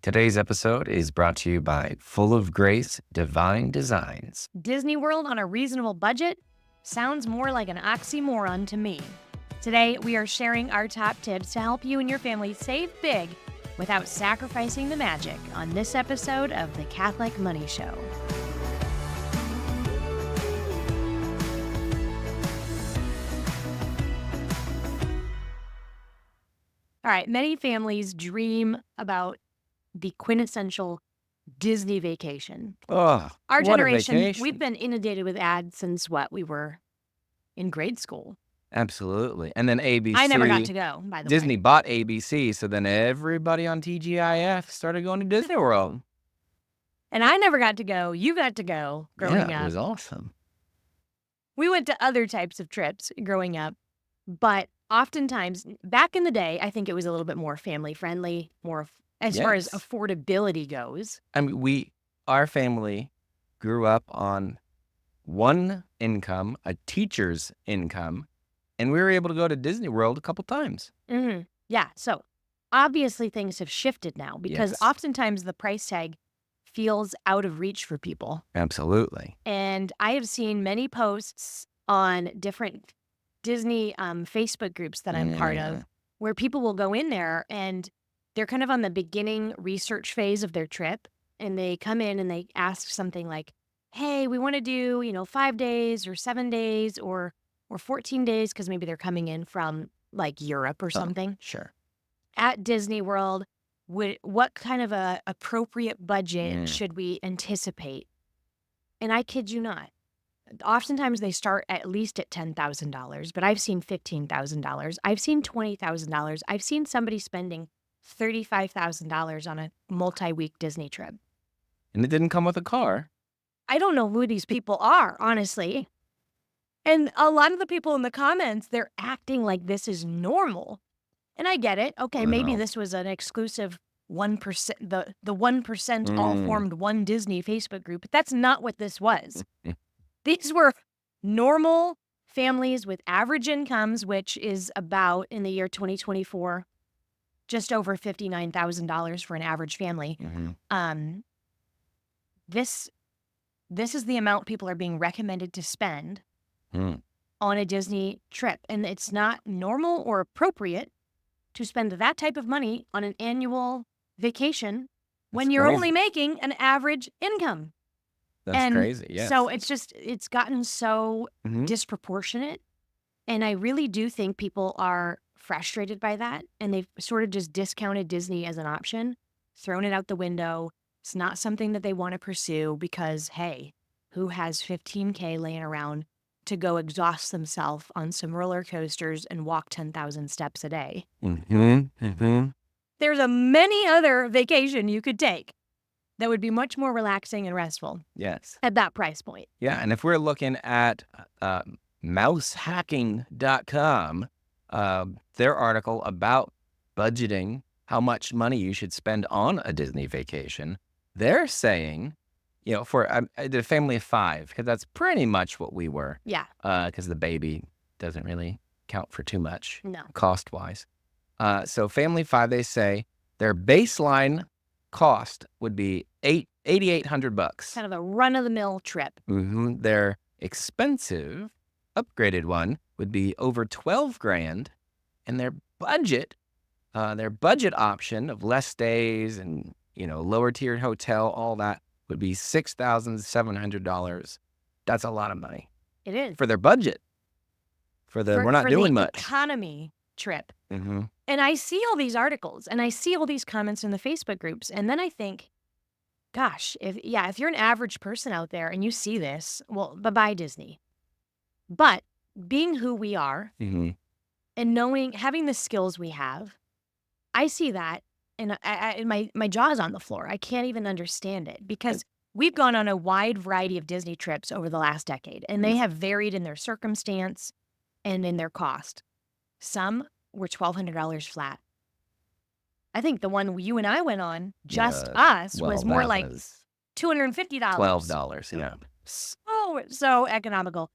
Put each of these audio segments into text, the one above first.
Today's episode is brought to you by Full of Grace Divine Designs. Disney World on a reasonable budget? Sounds more like an oxymoron to me. Today, we are sharing our top tips to help you and your family save big without sacrificing the magic on this episode of The Catholic Money Show. All right, many families dream about the quintessential Disney vacation. Oh, Our what generation, a vacation. we've been inundated with ads since we were in grade school. Absolutely. And then ABC. I never got to go, by the Disney way. bought ABC, so then everybody on TGIF started going to Disney World. And I never got to go. You got to go growing It up. was awesome. We went to other types of trips growing up, but oftentimes, back in the day, I think it was a little bit more family friendly, more as far as Yes. affordability goes. I mean, our family grew up on one income, a teacher's income, and we were able to go to Disney World a couple times. Mm-hmm. Yeah, so obviously things have shifted now because Yes. oftentimes the price tag feels out of reach for people. Absolutely. And I have seen many posts on different Disney Facebook groups that I'm part of where people will go in there and they're kind of on the beginning research phase of their trip. And they come in and they ask something like, hey, we want to do, 5 days or 7 days or 14 days because maybe they're coming in from like Europe or something. Sure. At Disney World, what kind of a appropriate budget should we anticipate? And I kid you not. Oftentimes they start at least at $10,000, but I've seen $15,000. I've seen $20,000. I've seen somebody spending $35,000 on a multi-week Disney trip. And it didn't come with a car. I don't know who these people are, honestly. And a lot of the people in the comments, they're acting like this is normal. And I get it. Okay, maybe Wow. this was an exclusive 1%, the 1% all formed one Disney Facebook group, but that's not what this was. These were normal families with average incomes, which is about, in the year 2024, just over $59,000 for an average family. This is the amount people are being recommended to spend on a Disney trip. And it's not normal or appropriate to spend that type of money on an annual vacation when you're only making an average income. That's crazy, yes. So it's gotten so disproportionate. And I really do think people are frustrated by that. And they've sort of just discounted Disney as an option, thrown it out the window. It's not something that they want to pursue because, hey, who has $15K laying around to go exhaust themselves on some roller coasters and walk 10,000 steps a day? There's a many other vacation you could take that would be much more relaxing and restful. Yes. At that price point. Yeah, and if we're looking at mousehacking.com, their article about budgeting, how much money you should spend on a Disney vacation, they're saying, for the family of 5, because that's pretty much what we were. Yeah. Because the baby doesn't really count for too much. No. Cost-wise. So family 5, they say their baseline cost would be $8,800. Kind of a run-of-the-mill trip. Their expensive, upgraded one would be over $12,000, and their budget option of less days and lower tiered hotel, all that would be $6,700. That's a lot of money. It is. For their budget. We're not doing much. Economy trip. And I see all these articles and I see all these comments in the Facebook groups. And then I think, gosh, if you're an average person out there and you see this, well, bye-bye Disney. But being who we are and having the skills we have, I see that and my jaw's on the floor. I can't even understand it because we've gone on a wide variety of Disney trips over the last decade and they have varied in their circumstance and in their cost. Some were $1,200 flat. I think the one you and I went on, just us, was more like $250. $12, yeah. So economical.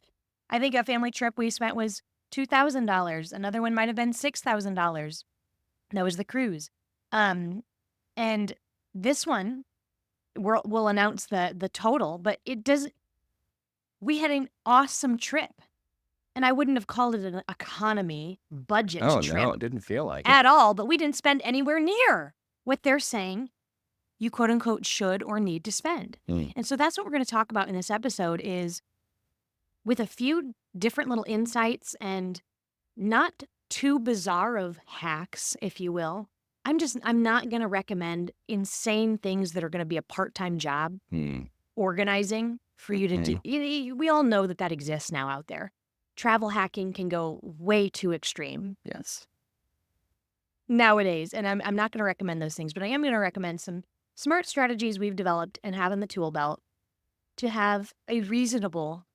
I think a family trip we spent was $2,000. Another one might have been $6,000. That was the cruise. And This one, we'll announce the total, but it does. We had an awesome trip, and I wouldn't have called it an economy budget Oh, no, trip it didn't feel like it. at all, but we didn't spend anywhere near what they're saying you quote unquote should or need to spend. Mm. And so that's what we're going to talk about in this episode is with a few different little insights and not too bizarre of hacks, if you will. I'm not going to recommend insane things that are going to be a part-time job organizing for you to do. We all know that exists now out there. Travel hacking can go way too extreme. Yes. Nowadays, and I'm not going to recommend those things, but I am going to recommend some smart strategies we've developed and have in the tool belt to have a reasonable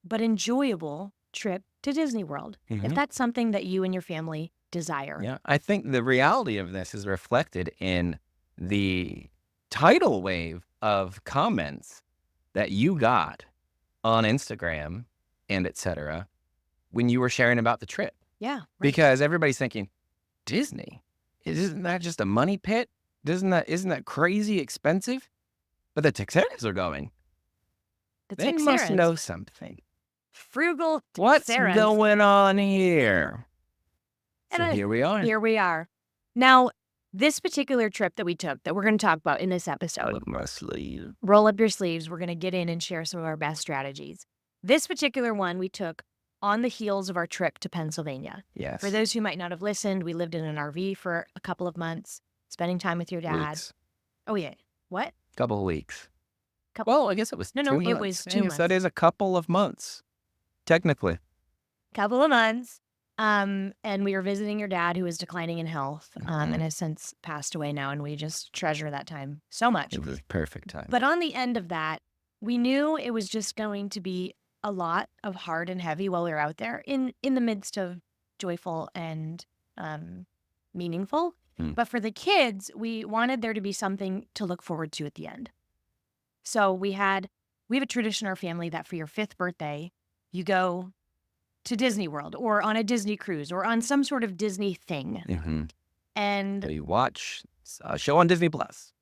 but enjoyable trip to Disney World, if that's something that you and your family desire. Yeah, I think the reality of this is reflected in the tidal wave of comments that you got on Instagram and etc. when you were sharing about the trip. Yeah, right. Because everybody's thinking, Disney? Isn't that just a money pit? Isn't that crazy expensive? But the Teixeiras are going. They must know something. Frugal Teixeiras. What's going on here? So here we are. Here we are. Now, this particular trip that we took that we're going to talk about in this episode. Roll up my sleeves. Roll up your sleeves. We're going to get in and share some of our best strategies. This particular one we took on the heels of our trip to Pennsylvania. Yes. For those who might not have listened, we lived in an RV for a couple of months, spending time with your dad. Weeks. Oh, yeah. What? Couple of weeks. Well, I guess it was 2 months. It was 2 months. That is a couple of months, technically. Couple of months. And we were visiting your dad, who was declining in health, and has since passed away now, and we just treasure that time so much. It was perfect time. But on the end of that, we knew it was just going to be a lot of hard and heavy while we were out there in the midst of joyful and meaningful. But for the kids, we wanted there to be something to look forward to at the end. So we have a tradition in our family that for your 5th birthday, you go to Disney World or on a Disney cruise or on some sort of Disney thing. And so you watch a show on Disney Plus.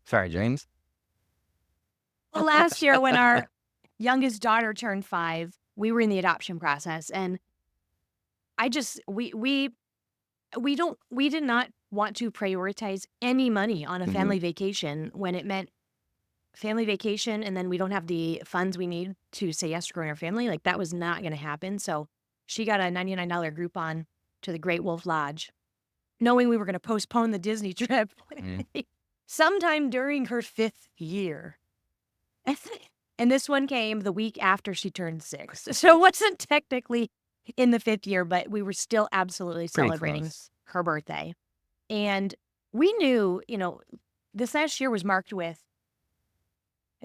Sorry, James. Well, last year when our youngest daughter turned 5, we were in the adoption process, and we did not want to prioritize any money on a family vacation when it meant family vacation, and then we don't have the funds we need to say yes to growing our family. Like, that was not going to happen. So she got a $99 Groupon to the Great Wolf Lodge, knowing we were going to postpone the Disney trip sometime during her 5th year. And this one came the week after she turned 6. So it wasn't technically in the 5th year, but we were still absolutely celebrating her birthday. And we knew, this last year was marked with,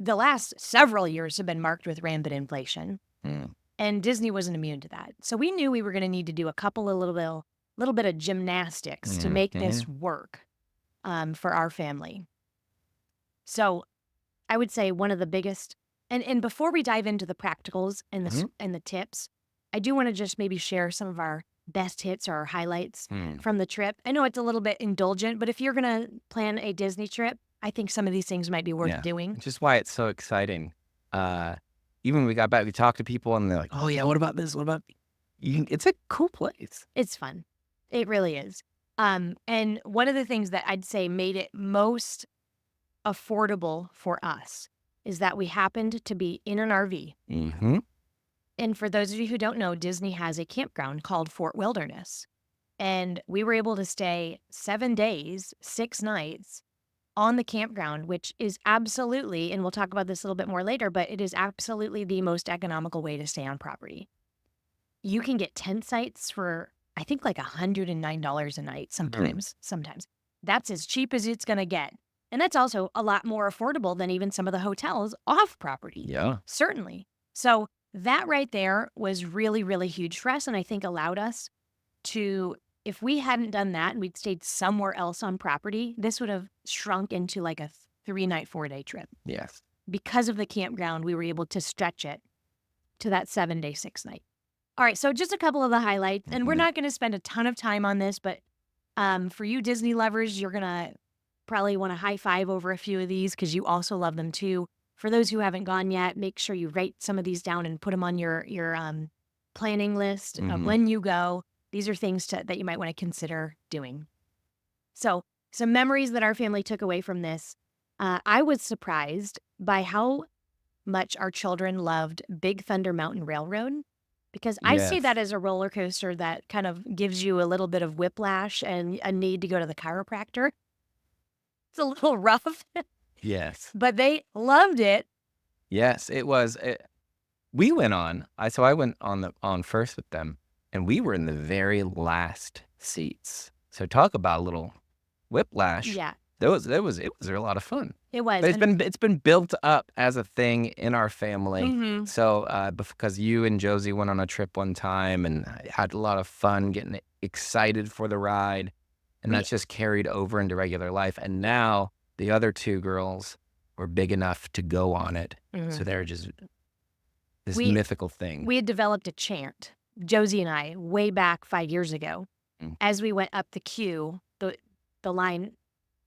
the last several years have been marked with rampant inflation. And Disney wasn't immune to that. So we knew we were going to need to do a couple of little bit of gymnastics to make this work for our family. So I would say one of the biggest, and before we dive into the practicals and the tips, I do want to just maybe share some of our best hits or our highlights from the trip. I know it's a little bit indulgent, but if you're going to plan a Disney trip, I think some of these things might be worth doing. Which is why it's so exciting. Even when we got back, we talked to people and they're like, oh yeah, what about this? What about, it's a cool place. It's fun. It really is. And one of the things that I'd say made it most affordable for us is that we happened to be in an RV. And for those of you who don't know, Disney has a campground called Fort Wilderness. And we were able to stay 7 days, 6 nights on the campground, which is absolutely, and we'll talk about this a little bit more later, but it is absolutely the most economical way to stay on property. You can get tent sites for, I think, like $109 a night sometimes. That's as cheap as it's going to get. And that's also a lot more affordable than even some of the hotels off property. Yeah. Certainly. So that right there was really, really huge for us, and I think allowed us to, if we hadn't done that and we'd stayed somewhere else on property, this would have shrunk into like a 3-night, 4-day trip. Yes. Because of the campground, we were able to stretch it to that 7-day, 6-night. All right, so just a couple of the highlights, and we're not going to spend a ton of time on this, but for you Disney lovers, you're going to probably want to high five over a few of these because you also love them too. For those who haven't gone yet, make sure you write some of these down and put them on your planning list of when you go. These are things that you might want to consider doing. So some memories that our family took away from this. I was surprised by how much our children loved Big Thunder Mountain Railroad, because I see that Yes. as a roller coaster that kind of gives you a little bit of whiplash and a need to go to the chiropractor. It's a little rough, Yes. but they loved it. Yes, it was. We went on. I went on first with them, and we were in the very last seats. So talk about a little whiplash. Yeah, It was a lot of fun. it was. But And it's been built up as a thing in our family. mhm. So because you and Josie went on a trip one time and had a lot of fun getting excited for the ride, and we that's just carried over into regular life. And now the other two girls were big enough to go on it, so mhm. they're just this we mythical thing. we had developed a chant, Josie and I, way back 5 years ago. Mm. As we went up the queue, the line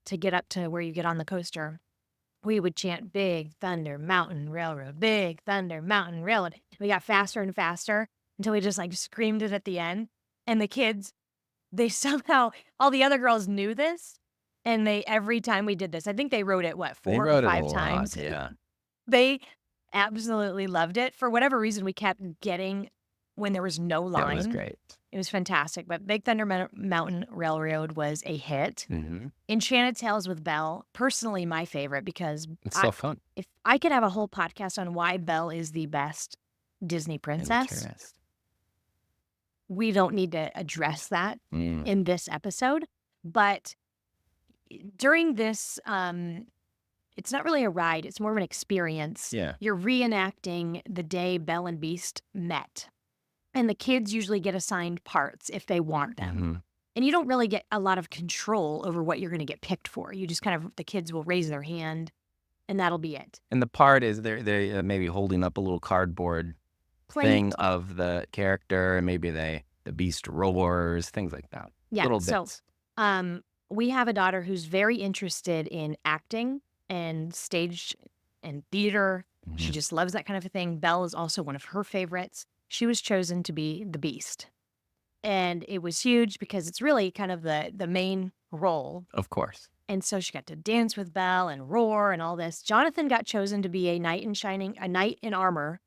to get up to where you get on the coaster, we would chant Big Thunder Mountain Railroad, Big Thunder Mountain Railroad. We got faster and faster until we just like screamed it at the end. And the kids, they somehow, all the other girls knew this. And every time we did this, I think they wrote it, what, They 4 or wrote it a 5 lot, times? yeah. They absolutely loved it. For whatever reason, we kept getting when there was no That was line. great. It was fantastic. But Big Thunder Mountain Railroad was a hit. Mm-hmm. Enchanted Tales with Belle, personally my favorite, because It's so fun. if I could have a whole podcast on why Belle is the best Disney princess, Interest. we don't need to address that Mm. in this episode. But during this, it's not really a ride, it's more of an experience. Yeah. You're reenacting the day Belle and Beast met. And the kids usually get assigned parts if they want them. Mm-hmm. And you don't really get a lot of control over what you're going to get picked for. You just kind of, the kids will raise their hand and that'll be it. And the part is they're maybe holding up a little cardboard thing of the character, and maybe the beast roars, things like that. Yeah. Little So bits. we have a daughter who's very interested in acting and stage and theater. She Mhm. just loves that kind of a thing. Belle is also one of her favorites. She was chosen to be the Beast. And it was huge because it's really kind of the main role. Of course. And so she got to dance with Belle and roar and all this. Jonathan got chosen to be a knight in armor.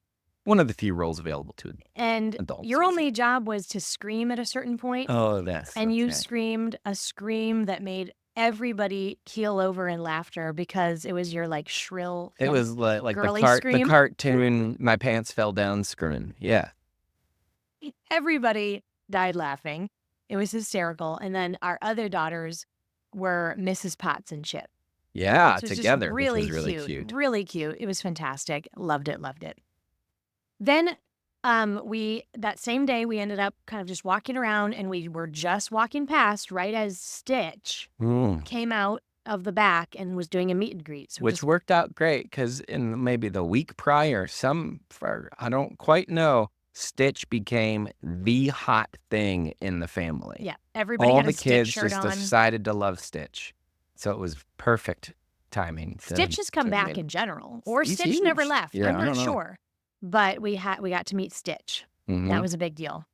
One of the few roles available to And adults. your only job was to scream at a certain point. Oh, yes. And that's you right. screamed a scream that made everybody keel over in laughter because it was your like shrill. It was like the girly the scream. cartoon, my pants fell down screaming. Yeah. Everybody died laughing. It was hysterical. And then our other daughters were Mrs. Potts and Chip. Yeah, Which was just together, which really was really cute. cute. Really cute. It was fantastic. Loved it. Loved it. Then that same day we ended up kind of just walking around, and we were just walking past right as Stitch Mm. came out of the back and was doing a meet and greet. So Which worked out great because in maybe the week prior, I don't quite know, Stitch became the hot thing in the family. yeah, everybody All had a the Stitch kids shirt just on. decided to love Stitch. So it was perfect timing. Stitch has come back make- in general, or He's Stitch never huge. left. Yeah, I'm I not don't know. sure, but we got to meet Stitch. Mhm. That was a big deal.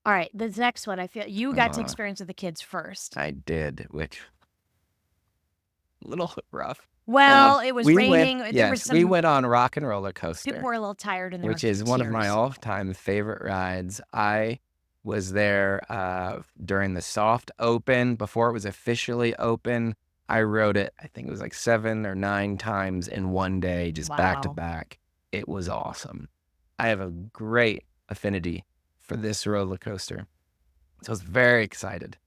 All right, this next one, I feel you got to Uh, experience with the kids first. I did, which a little rough. Well, it was we raining. Went, There yes, was some we went on Rock and Roller Coaster, people were a little tired and there which were is one of my tears. all-time favorite rides. I was there during the soft open before it was officially open. I rode it, I think it was like 7 or 9 times in one day, just back to Wow. back. It was awesome. I have a great affinity for this roller coaster. So I was very excited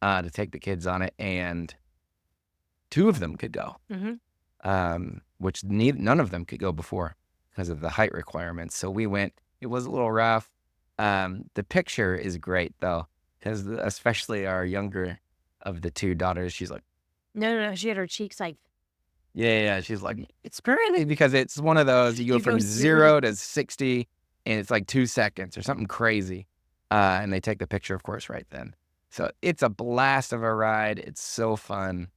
to take the kids on it, and 2 of them could go, which none of them could go before because of the height requirements. So we went. It was a little rough. The picture is great, though, because especially our younger of the 2 daughters, she's like, No. She had her cheeks like, yeah. She's like, it's crazy because it's one of those, you go You go from zero- 0 to 60 and it's like 2 seconds or something crazy. And they take the picture, of course, right then. So it's a blast of a ride. It's so fun.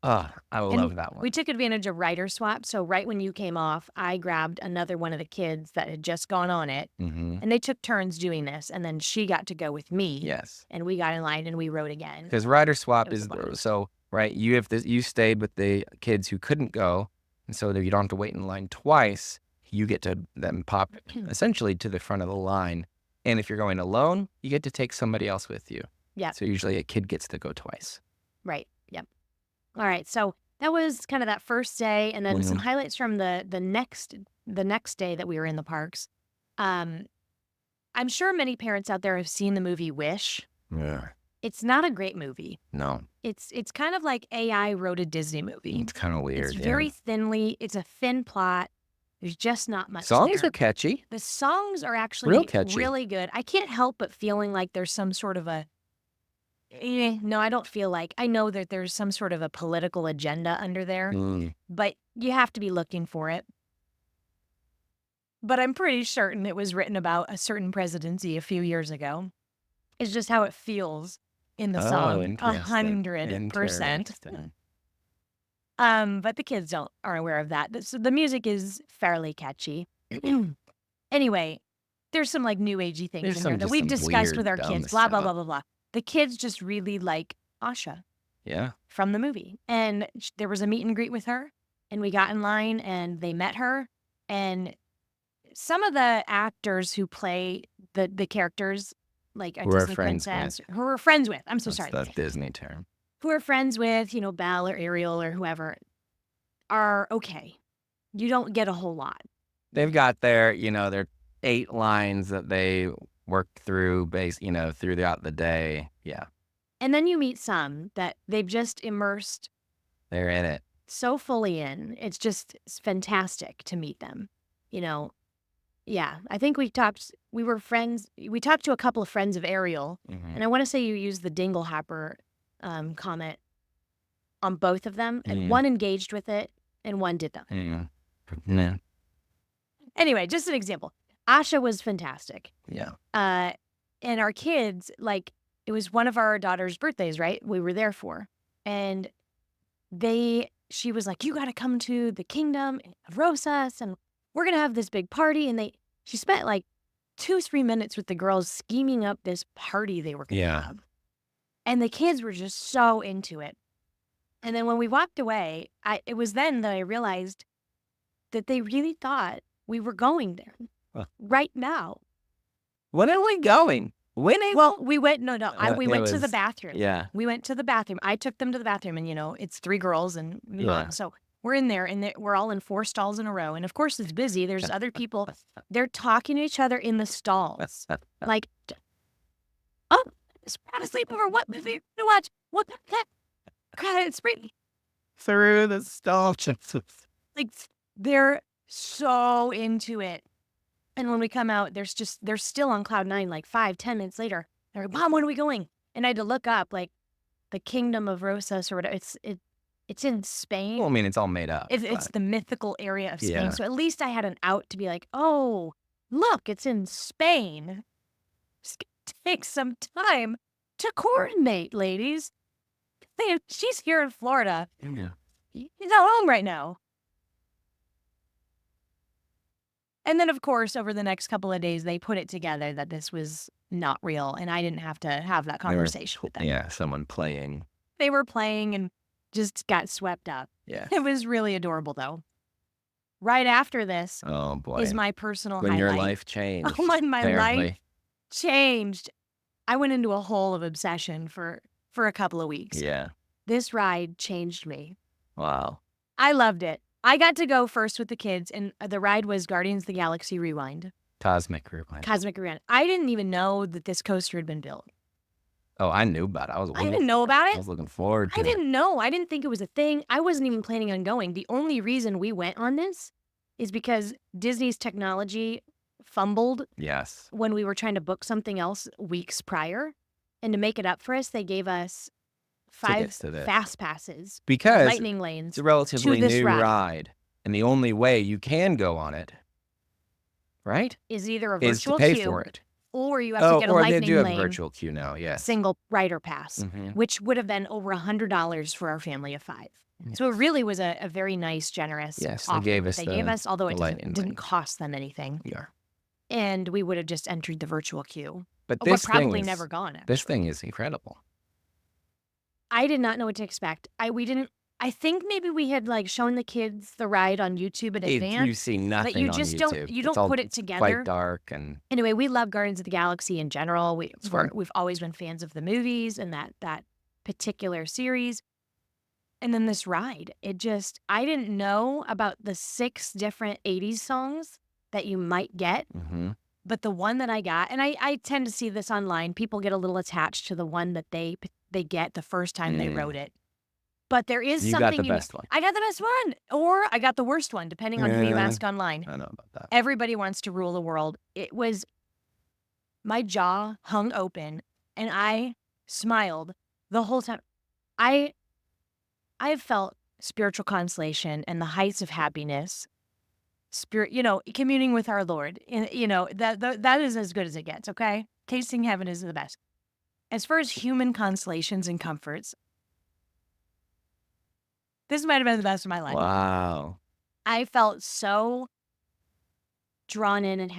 Oh, I And love that one. we took advantage of rider swap. So right when you came off, I grabbed another one of the kids that had just gone on it, Mm-hmm. and they took turns doing this. And then she got to go with me, Yes. and we got in line and we rode again. Because rider It swap was a is blast. so right. You have this. You stayed with the kids who couldn't go, and so that you don't have to wait in line twice. You get to then pop essentially to the front of the line, and if you're going alone, you get to take somebody else with you. Yeah. So usually a kid gets to go twice. Right. Yep. All right. So that was kind of that first day, and then some highlights from the next day that we were in the parks. I'm sure many parents out there have seen the movie Wish. Yeah. It's not a great movie. No. It's kind of like AI wrote a Disney movie. It's kind of weird. It's very thinly. It's a thin plot. There's just not much. Songs there. are catchy. The songs are actually Real catchy. really good. I can't help but feeling like there's some sort of a. No, I don't feel like. I know that there's some sort of a political agenda under there, but you have to be looking for it. But I'm pretty certain it was written about a certain presidency a few years ago. It's just how it feels in the song. 100%. But the kids aren't aware of that. So the music is fairly catchy. Anyway, there's some like new agey things There's in some here that just we've some discussed weird, with our dumb kids. Blah, blah, stuff. blah, blah, blah. The kids just really like Asha Yeah. from the movie. And there was a meet and greet with her, and we got in line and they met her. And some of the actors who play the characters, like a Who we're Disney friends princess, who we're friends with. I'm so That's sorry. the Disney term. Who we're friends with, Belle or Ariel or whoever, are okay. You don't get a whole lot. They've got their 8 lines that they work through throughout the day. Yeah. And then you meet some that they've just immersed They're in it. so fully in. It's fantastic to meet them. Yeah, I think we talked to a couple of friends of Ariel, and I want to say you used the Dinglehopper comment on both of them, and one engaged with it and one did not. Nah. Anyway, just an example. Asha was fantastic. Yeah. And our kids, it was one of our daughter's birthdays, right? We were there for. And she was like, you got to come to the kingdom of Rosas, and we're going to have this big party. And she spent 2-3 minutes with the girls scheming up this party they were going to have. And the kids were just so into it. And then when we walked away, it was then that I realized that they really thought we were going there right now. When are we going? Well, we went, we went to the bathroom. Yeah. We went to the bathroom. I took them to the bathroom, and, it's 3 girls and mom. So we're in there, and we're all in 4 stalls in a row. And, of course, it's busy. There's other people. They're talking to each other in the stalls. Like, oh, we're at a sleepover. What movie to watch? What the heck? It's pretty. Through the stall. They're so into it. And when we come out, they're still on cloud 9, 5-10 minutes later. They're like, Mom, when are we going? And I had to look up, the Kingdom of Rosas or whatever. It's in Spain. Well, I mean, it's all made up. It's the mythical area of Spain. Yeah. So at least I had an out to be like, oh, look, it's in Spain. It's going to take some time to coordinate, ladies. She's here in Florida. Yeah. He's not home right now. And then, of course, over the next couple of days, they put it together that this was not real, and I didn't have to have that conversation with them. Yeah, someone playing. They were playing and just got swept up. Yeah. It was really adorable, though. Right after this Oh, boy. is my personal when highlight. your life changed. Oh, my life apparently. changed. I went into a hole of obsession for a couple of weeks. Yeah. This ride changed me. Wow. I loved it. I got to go first with the kids, and the ride was Guardians of the Galaxy Rewind. Cosmic Rewind. Cosmic Rewind. I didn't even know that this coaster had been built. Oh, I knew about it. I didn't know about I it. was looking forward to I it. didn't know. I didn't think it was a thing. I wasn't even planning on going. The only reason we went on this is because Disney's technology fumbled Yes. when we were trying to book something else weeks prior. And to make it up for us, they gave us 5 Tickets to this. fast passes, Because lightning lanes. it's a relatively this new ride. ride. And the only way you can go on it, right, Is either a is to virtual pay queue for it. or you have to get a or they lightning do have a lane virtual queue now, yes. single rider pass, Mhm. which would have been over $100 for our family of 5. So it really was a very nice, generous Yes, they offer gave that us they gave us, although it light didn't invite. cost them anything. Yeah. And we would have just entered the virtual queue. But But probably never gone, this actually. thing is incredible. I did not know what to expect. I think maybe we had, like, shown the kids the ride on YouTube in You advance, see but you nothing on just YouTube. you It's don't all put it quite together. dark and Anyway, we love Guardians of the Galaxy in general. it's fun. We've always been fans of the movies and that particular series. And then this ride, I didn't know about the 6 different 80s songs that you might get, Mm-hmm. but the one that I got, and I tend to see this online, people get a little attached to the one that they get the first time they wrote it. But there is You got the something unique. best one. I got the best one, or I got the worst one, depending on who you ask online. I know about that. Everybody wants to rule the world. My jaw hung open, and I smiled the whole time. I felt spiritual consolation and the heights of happiness, communing with our Lord. And, that is as good as it gets, okay? Tasting heaven is the best. As far as human consolations and comforts, this might have been the best of my life. Wow. I felt so drawn in and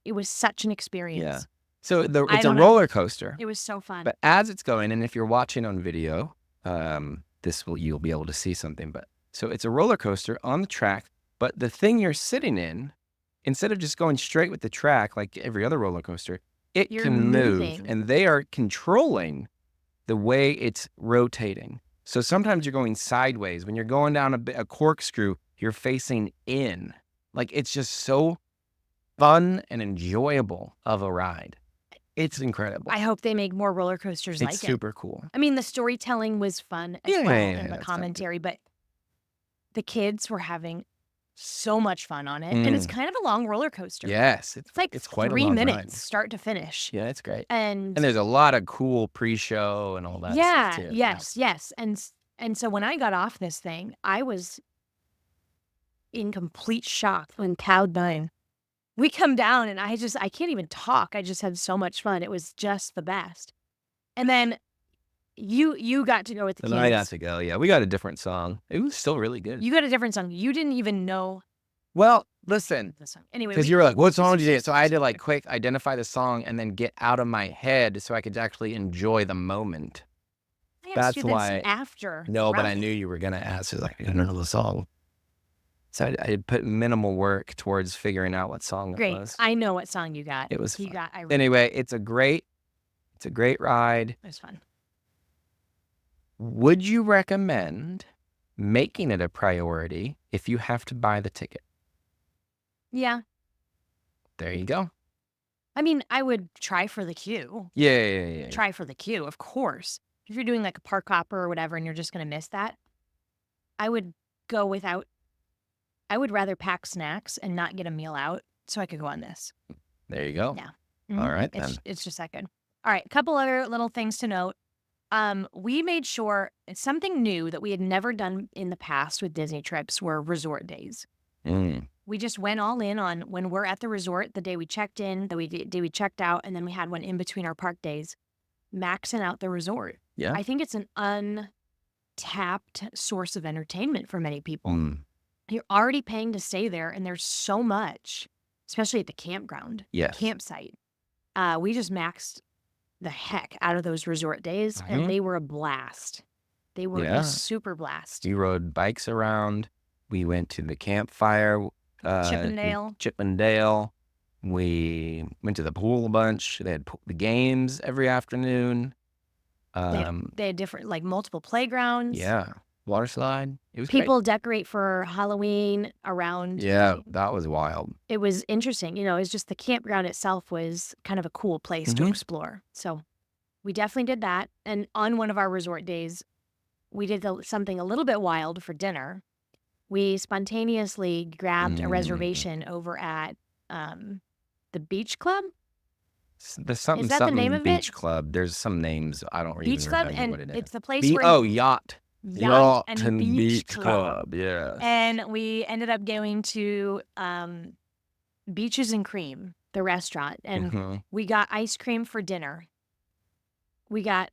it was such an experience. Yeah. So it's a don't know. roller coaster, It was so fun. but as it's going, and if you're watching on video, you'll be able to see something. But so it's a roller coaster on the track, but the thing you're sitting in, instead of just going straight with the track like every other roller coaster, You're can move, moving. and they are controlling the way it's rotating. So sometimes you're going sideways. When you're going down a corkscrew, you're facing in. Like, it's just so fun and enjoyable of a ride. It's incredible. I hope they make more roller coasters like it. It's super cool. I mean, the storytelling was fun as well, and the commentary, but the kids were having so much fun on it, and it's kind of a long roller coaster. Yes, It's like it's quite 3 a long minutes, ride. start to finish. Yeah, it's great. And there's a lot of cool pre-show and all that stuff too. yes. And so when I got off this thing, I was in complete shock and cloud nine. We come down and I can't even talk. I just had so much fun. It was just the best. And then you got to go with the And kids. I got to go. Yeah, we got a different song. It was still really good. You got a different song. You didn't even know Well, listen, the song. Anyway, because you were like, what song did you get? So I had to like quick identify the song and then get out of my head so I could actually enjoy the moment. I asked That's you this why- after. No, but I right? knew you were going to ask. So like, I don't know the song. So I had put minimal work towards figuring out what song it Great. was. I know what song you got. It was He fun. got. Anyway, it's a great ride. It was fun. Would you recommend making it a priority if you have to buy the ticket? Yeah. There you go. I mean, I would try for the queue. Yeah. Try for the queue, of course. If you're doing like a park hopper or whatever and you're just going to miss that, I would go without. I would rather pack snacks and not get a meal out so I could go on this. There you go. Yeah. All right, then. It's just that good. All right, a couple other little things to note. We made sure it's something new that we had never done in the past with Disney trips were resort days. We just went all in on when we're at the resort, the day we checked in, the day we checked out, and then we had one in between our park days, maxing out the resort. Yeah. I think it's an untapped source of entertainment for many people. You're already paying to stay there, and there's so much, especially at the campground, Yes. campsite. We just maxed the heck out of those resort days, and they were a blast. They were a super blast. We rode bikes around. We went to the campfire. Chippendale. We went to the pool a bunch. They had the games every afternoon. They had different, like multiple playgrounds. Yeah. Water slide. It was great. People decorate for Halloween around. Yeah, that was wild. It was interesting. It's just the campground itself was kind of a cool place to explore. So we definitely did that. And on one of our resort days, we did something a little bit wild for dinner. We spontaneously grabbed a reservation over at the beach club. There's something, Is that the name of beach it? club. There's some names. I don't Beach even club, remember and what it is. it's the place where Yacht. Yacht and and Beach Club. Yeah. And we ended up going to Beaches and Cream, the restaurant, and we got ice cream for dinner. We got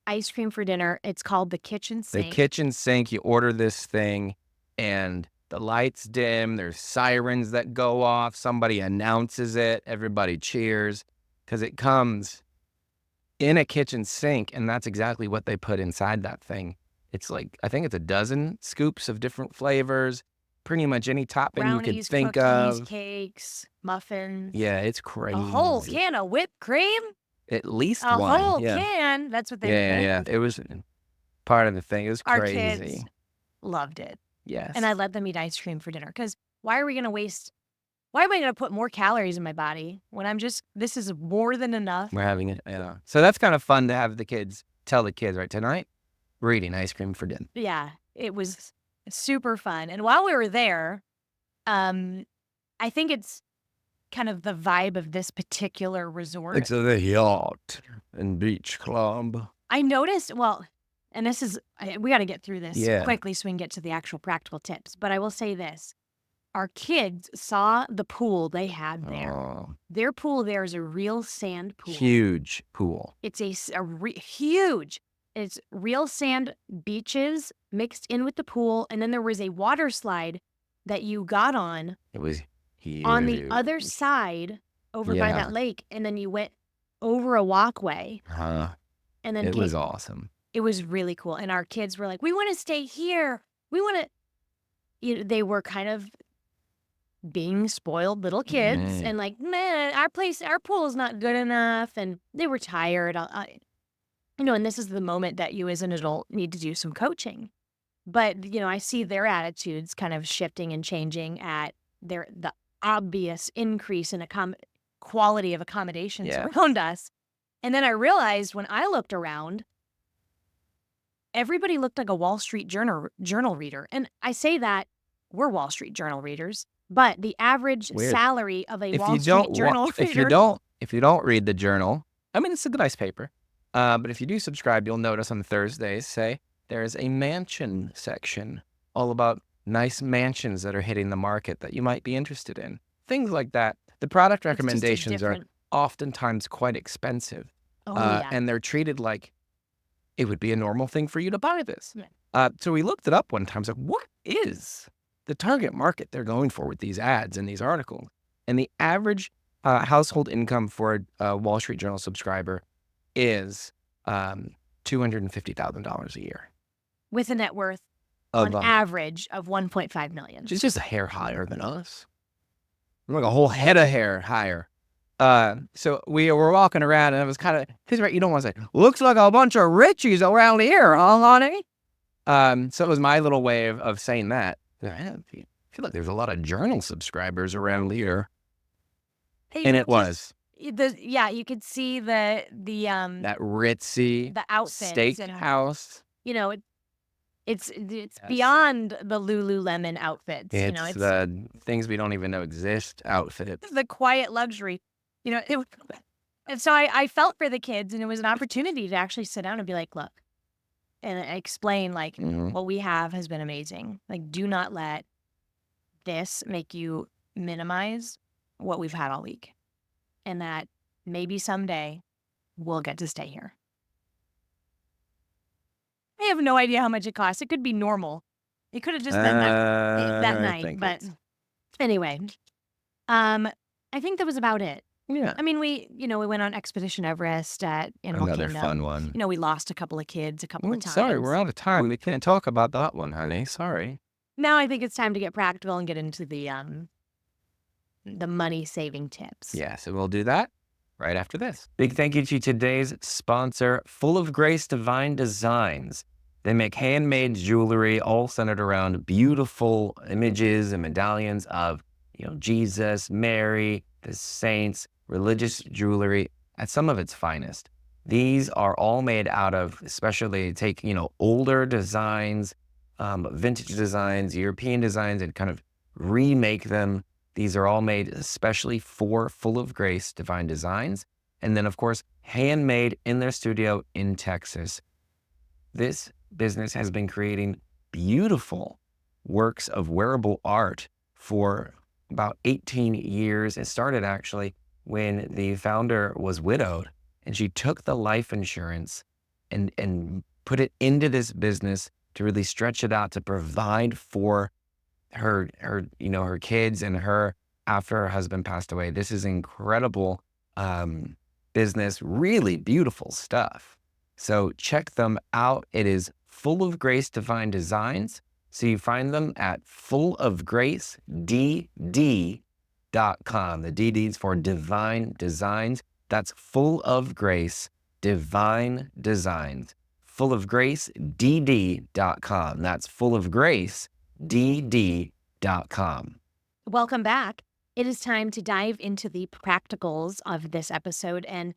ice cream for dinner. It's called the kitchen The sink. kitchen sink, you order this thing, and the lights dim, there's sirens that go off, somebody announces it, everybody cheers, because it comes in a kitchen sink, and that's exactly what they put inside that thing. It's like, I think it's a dozen scoops of different flavors, pretty much any topping you could Brownies, think cookies, of. cakes, muffins. Yeah, it's A whole crazy. can of whipped cream? At least A one, whole yeah. can. That's what they Yeah, put. yeah, it was part of the thing. It was Our kids crazy. loved it. And I Yes. let them eat ice cream for dinner because why are we going to waste? Why am I going to put more calories in my body when this is more than enough? We're having it, yeah. So that's kind of fun to have the kids tell the kids, right, tonight, we're eating ice cream for dinner. Yeah, it was super fun. And while we were there, I think it's kind of the vibe of this particular resort. The yacht and beach club. I noticed, well, and we got to get through this Yeah. quickly so we can get to the actual practical tips. But I will say this. Our kids saw the pool they had there. Oh, Their pool there is a real sand pool. huge pool. It's huge. It's real sand beaches mixed in with the pool. And then there was a water slide that you got on It was huge. on the other side over by Yeah. that lake. And then you went over a walkway. Huh. And then It was awesome. it was really cool. And our kids were like, we want to stay here. We want to, they were kind of being spoiled little kids Mm. and like, man, our pool is not good enough. And they were tired. And this is the moment that you as an adult need to do some coaching. But, I see their attitudes kind of shifting and changing at the obvious increase in quality of accommodations Yeah. around us. And then I realized when I looked around, everybody looked like a Wall Street journal reader. And I say that we're Wall Street Journal readers, but the average Weird. salary of a If Wall you Street don't, Journal if you reader. don't read the journal, I mean, it's a nice paper. But if you do subscribe, you'll notice on Thursdays, say, there is a mansion section all about nice mansions that are hitting the market that you might be interested in. Things like that. The product It's just a recommendations are different- oftentimes quite expensive. Oh, yeah. And they're treated like it would be a normal thing for you to buy this. Yeah. So we looked it up one time. I was like, what is the target market they're going for with these ads and these articles? And the average household income for a Wall Street Journal subscriber is $250,000 a year. With a net worth Of, on average of $1.5 million. It's just a hair higher than us. We're like a whole head of hair higher. So we were walking around, and it was kind of, because right, you don't want to say, looks like a bunch of richies around here, huh, honey? So it was my little way of saying that. I feel like there's a lot of journal subscribers around here. And it was. You could see the That ritzy the outfits and steakhouse. it's Yes. beyond the Lululemon outfits. It's the things we don't even know exist outfit. The quiet luxury. And so I felt for the kids, and it was an opportunity to actually sit down and be like, look, and explain like Mhm. what we have has been amazing. Like, do not let this make you minimize what we've had all week. And that maybe someday we'll get to stay here. I have no idea how much it costs. It could be normal. It could have just been that I night. think But it's- anyway, I think that was about it. Yeah. I mean, we went on Expedition Everest at Animal Another Kingdom. fun one. We lost a couple of kids a couple of times. Sorry, we're out of time. We can't talk about that one, honey. Sorry. Now I think it's time to get practical and get into the money saving tips. Yes, and we'll do that right after this. Big thank you to today's sponsor, Full of Grace Divine Designs. They make handmade jewelry all centered around beautiful images and medallions of, Jesus, Mary, the saints, religious jewelry at some of its finest. These are all made out of, especially take, older designs, vintage designs, European designs, and kind of remake them. These are all made especially for Full of Grace Divine Designs. And then, of course, handmade in their studio in Texas. This business has been creating beautiful works of wearable art for about 18 years. It started actually when the founder was widowed, and she took the life insurance and put it into this business to really stretch it out to provide for her kids and her after her husband passed away. This is incredible business, really beautiful stuff. So check them out. It is Full of Grace Divine Designs. So you find them at fullofgracedd.com. The DD is for Divine Designs. That's Full of Grace Divine Designs. fullofgracedd.com. That's fullofgracedd.com. Welcome back. It is time to dive into the practicals of this episode and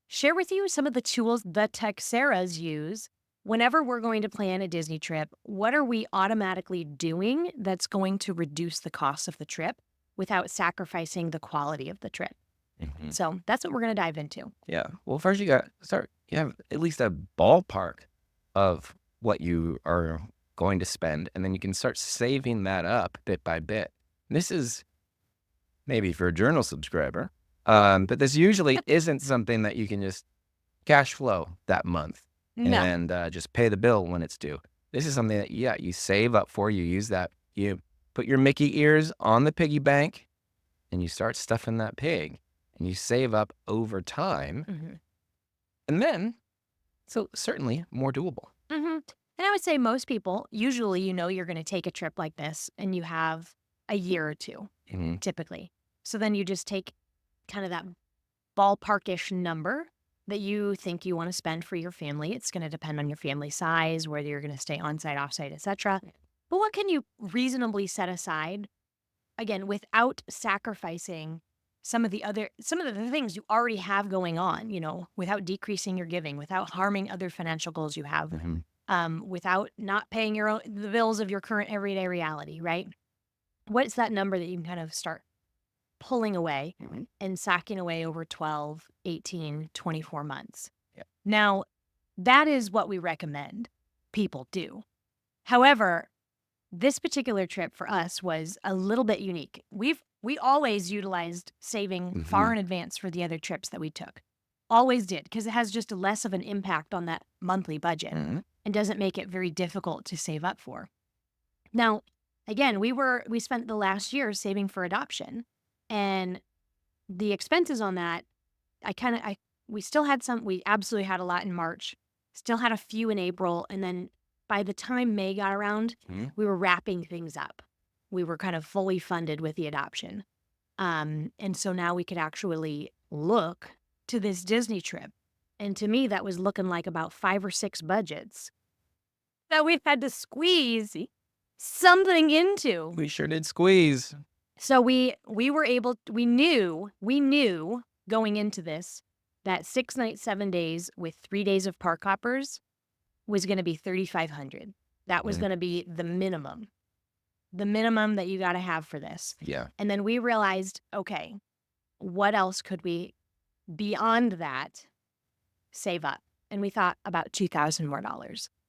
share with you some of the tools the Teixeiras use whenever we're going to plan a Disney trip. What are we automatically doing that's going to reduce the cost of the trip without sacrificing the quality of the trip? Mhm. So that's what we're going to dive into. Yeah. Well, first you have at least a ballpark of what you are going to spend, and then you can start saving that up bit by bit. This is maybe for a journal subscriber, but this usually isn't something that you can just cash flow that month No. and just pay the bill when it's due. This is something that, you save up for. You use that. You put your Mickey ears on the piggy bank, and you start stuffing that pig, and you save up over time. Mm-hmm. And then, so certainly more doable. Mm-hmm. And I would say most people, usually, you're going to take a trip like this and you have a year or two, Mm-hmm. typically. So then you just take kind of that ballparkish number that you think you want to spend for your family. It's going to depend on your family size, whether you're going to stay on-site, off-site, etc. But what can you reasonably set aside, again, without sacrificing some of the things you already have going on, without decreasing your giving, without harming other financial goals you have, Mm-hmm. without not paying the bills of your current everyday reality, right? What's that number that you can kind of start pulling away Mm-hmm. and sacking away over 12, 18, 24 months? Yeah. Now, that is what we recommend people do. However, this particular trip for us was a little bit unique. We always utilized saving far in advance for the other trips that we took. Always did, because it has just less of an impact on that monthly budget Mm-hmm. and doesn't make it very difficult to save up for. Now, again, we spent the last year saving for adoption, and the expenses on that, we still had some. We absolutely had a lot in March, still had a few in April, and then by the time May got around, Mm-hmm. we were wrapping things up. We were kind of fully funded with the adoption. And so now we could actually look to this Disney trip. And to me, that was looking like about 5 or 6 budgets that we've had to squeeze something into. We sure did squeeze. So we knew going into this that 6 nights, 7 days with 3 days of park hoppers was going to be $3,500. That was going to be the minimum that you got to have for this. Yeah. And then we realized, okay, what else could we, beyond that, save up? And we thought about $2,000 more.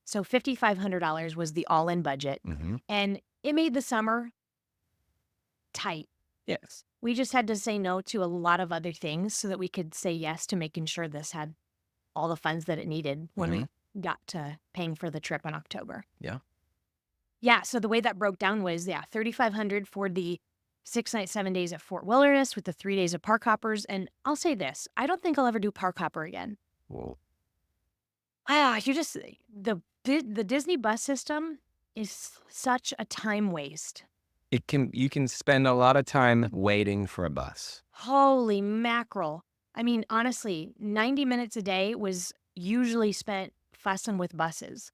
So $5,500 was the all-in budget. Mm-hmm. And it made the summer tight. Yes. We just had to say no to a lot of other things so that we could say yes to making sure this had all the funds that it needed when we got to paying for the trip in October. Yeah. Yeah, so the way that broke down was, $3,500 for the 6 nights, 7 days at Fort Wilderness with the 3 days of park hoppers. And I'll say this, I don't think I'll ever do park hopper again. Well, The Disney bus system is such a time waste. you can spend a lot of time waiting for a bus. Holy mackerel. I mean, honestly, 90 minutes a day was usually spent fussing with buses.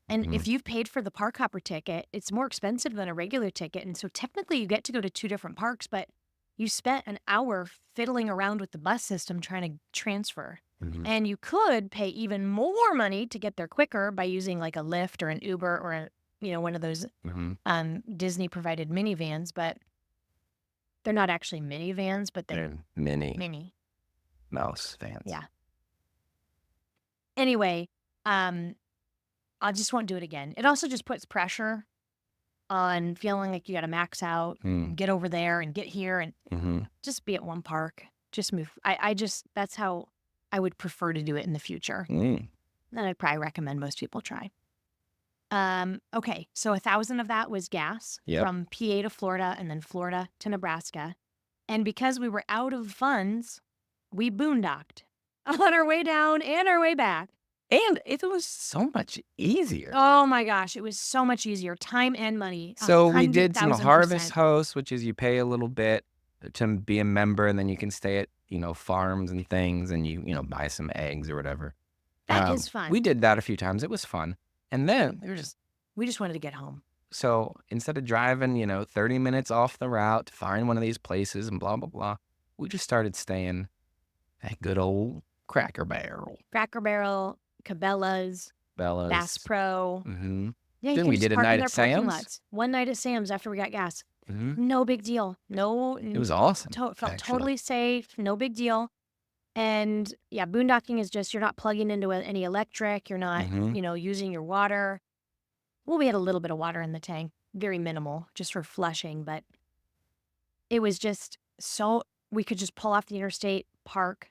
And if you've paid for the park hopper ticket, it's more expensive than a regular ticket. And so technically you get to go to 2 different parks, but you spent an hour fiddling around with the bus system trying to transfer. Mm-hmm. And you could pay even more money to get there quicker by using like a Lyft or an Uber or one of those Disney provided minivans, but they're not actually minivans, but they're mini mouse vans. Yeah. Anyway, I just won't do it again. It also just puts pressure on feeling like you got to max out, get over there and get here and just be at one park. Just move. That's how I would prefer to do it in the future. that I'd probably recommend most people try. Okay, so 1,000 of that was gas Yep. from PA to Florida and then Florida to Nebraska. And because we were out of funds, we boondocked on our way down and our way back. And it was so much easier. Oh my gosh, it was so much easier. Time and money, So we did some harvest 100,000%. hosts, which is you pay a little bit to be a member, and then you can stay at, farms and things, and buy some eggs or whatever. That is We fun. did that a few times. It was fun. And then We just wanted to get home. so instead of driving, 30 minutes off the route to find one of these places and blah, blah, blah, we just started staying at good old Cracker Barrel, Cracker Barrel, Cabela's, Bass Bella's. Pro. Mm-hmm. Yeah, you Then can we just did a park in night their at parking Sam's. lots. One night at Sam's after we got gas. Mm-hmm. No big deal. No, It was awesome. felt actually. totally safe. No big deal. And yeah, boondocking is just you're not plugging into any electric. You're not, Mhm. using your water. Well, we had a little bit of water in the tank, very minimal, just for flushing, but it was just so we could just pull off the interstate, park,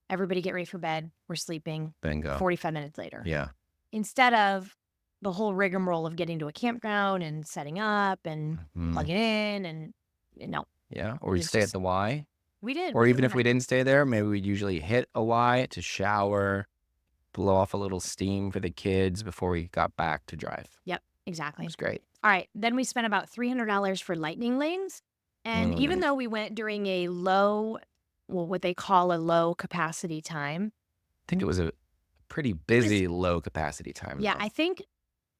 everybody get ready for bed. We're sleeping. Bingo. 45 minutes later. Yeah. Instead of the whole rigmarole of getting to a campground and setting up and Mhm. plugging in and no, Yeah. Or we'd It's stay at just- the Y. we did. Or even if we didn't stay there, maybe we'd usually hit a Y to shower, blow off a little steam for the kids before we got back to drive. It Exactly. was great. All right. Then we spent about $300 for lightning lanes. And even though we went during a low, well, what they call a low capacity time. I think it was a pretty busy low capacity time. Yeah, though. I think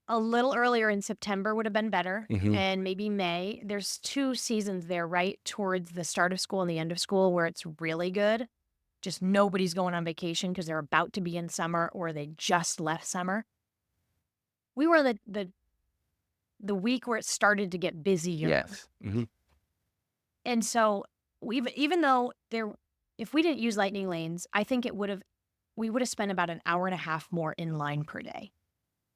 a little earlier in September would have been better. Mhm. And maybe May. There's 2 seasons there, right towards the start of school and the end of school where it's really good. Just nobody's going on vacation because they're about to be in summer or they just left summer. We were the week where it started to get busier. Yes. Mhm. And so even though if we didn't use lightning lanes, I think we would have spent about an hour and a half more in line per day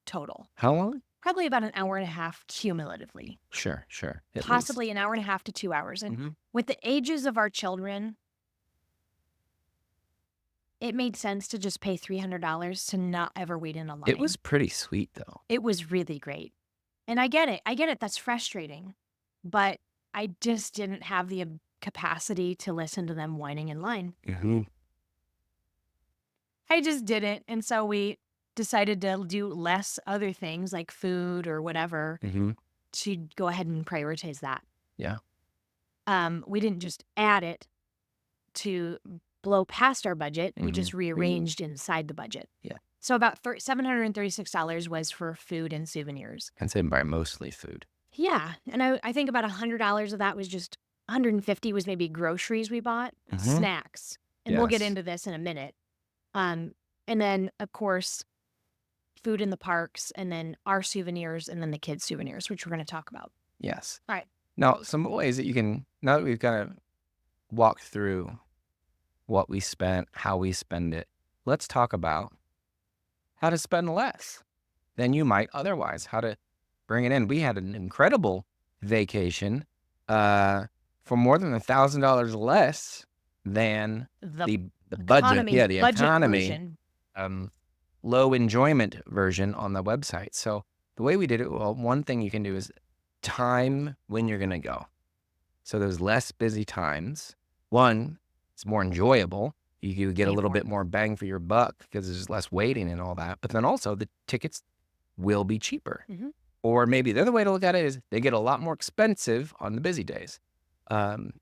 total. How long? Probably about an hour and a half cumulatively. Sure. At least. Possibly an hour and a half to 2 hours. And Mhm. with the ages of our children, it made sense to just pay $300 to not ever wait in a line. It was pretty sweet, though. It was really great. And I get it. That's frustrating. But I just didn't have the capacity to listen to them whining in line. Mm-hmm. I just didn't. And so we decided to do less other things like food or whatever Mm-hmm. to go ahead and prioritize that. Yeah. We didn't just add it to blow past our budget. We Mhm. just rearranged inside the budget. Yeah. So about $736 was for food and souvenirs. I'd say by mostly food. Yeah. And I think about $100 of that was just 150 was maybe groceries we bought, Mhm. snacks. And we'll get Yes. into this in a minute. And then, of course, food in the parks, and then our souvenirs, and then the kids' souvenirs, which we're going to talk about. Yes. All right. Now, some ways that you can, now that we've kind of walked through what we spent, how we spend it, let's talk about how to spend less than you might otherwise, how to bring it in. We had an incredible vacation for more than $1,000 less than the budget. Yeah, the budget economy. version. Low enjoyment version on the website. So the way we did it, well, one thing you can do is time when you're going to go. So there's less busy times. One, it's more enjoyable. You get a Pay little more. bit more bang for your buck because there's less waiting and all that. But then also the tickets will be cheaper. Mhm. Or maybe the other way to look at it is they get a lot more expensive on the busy days.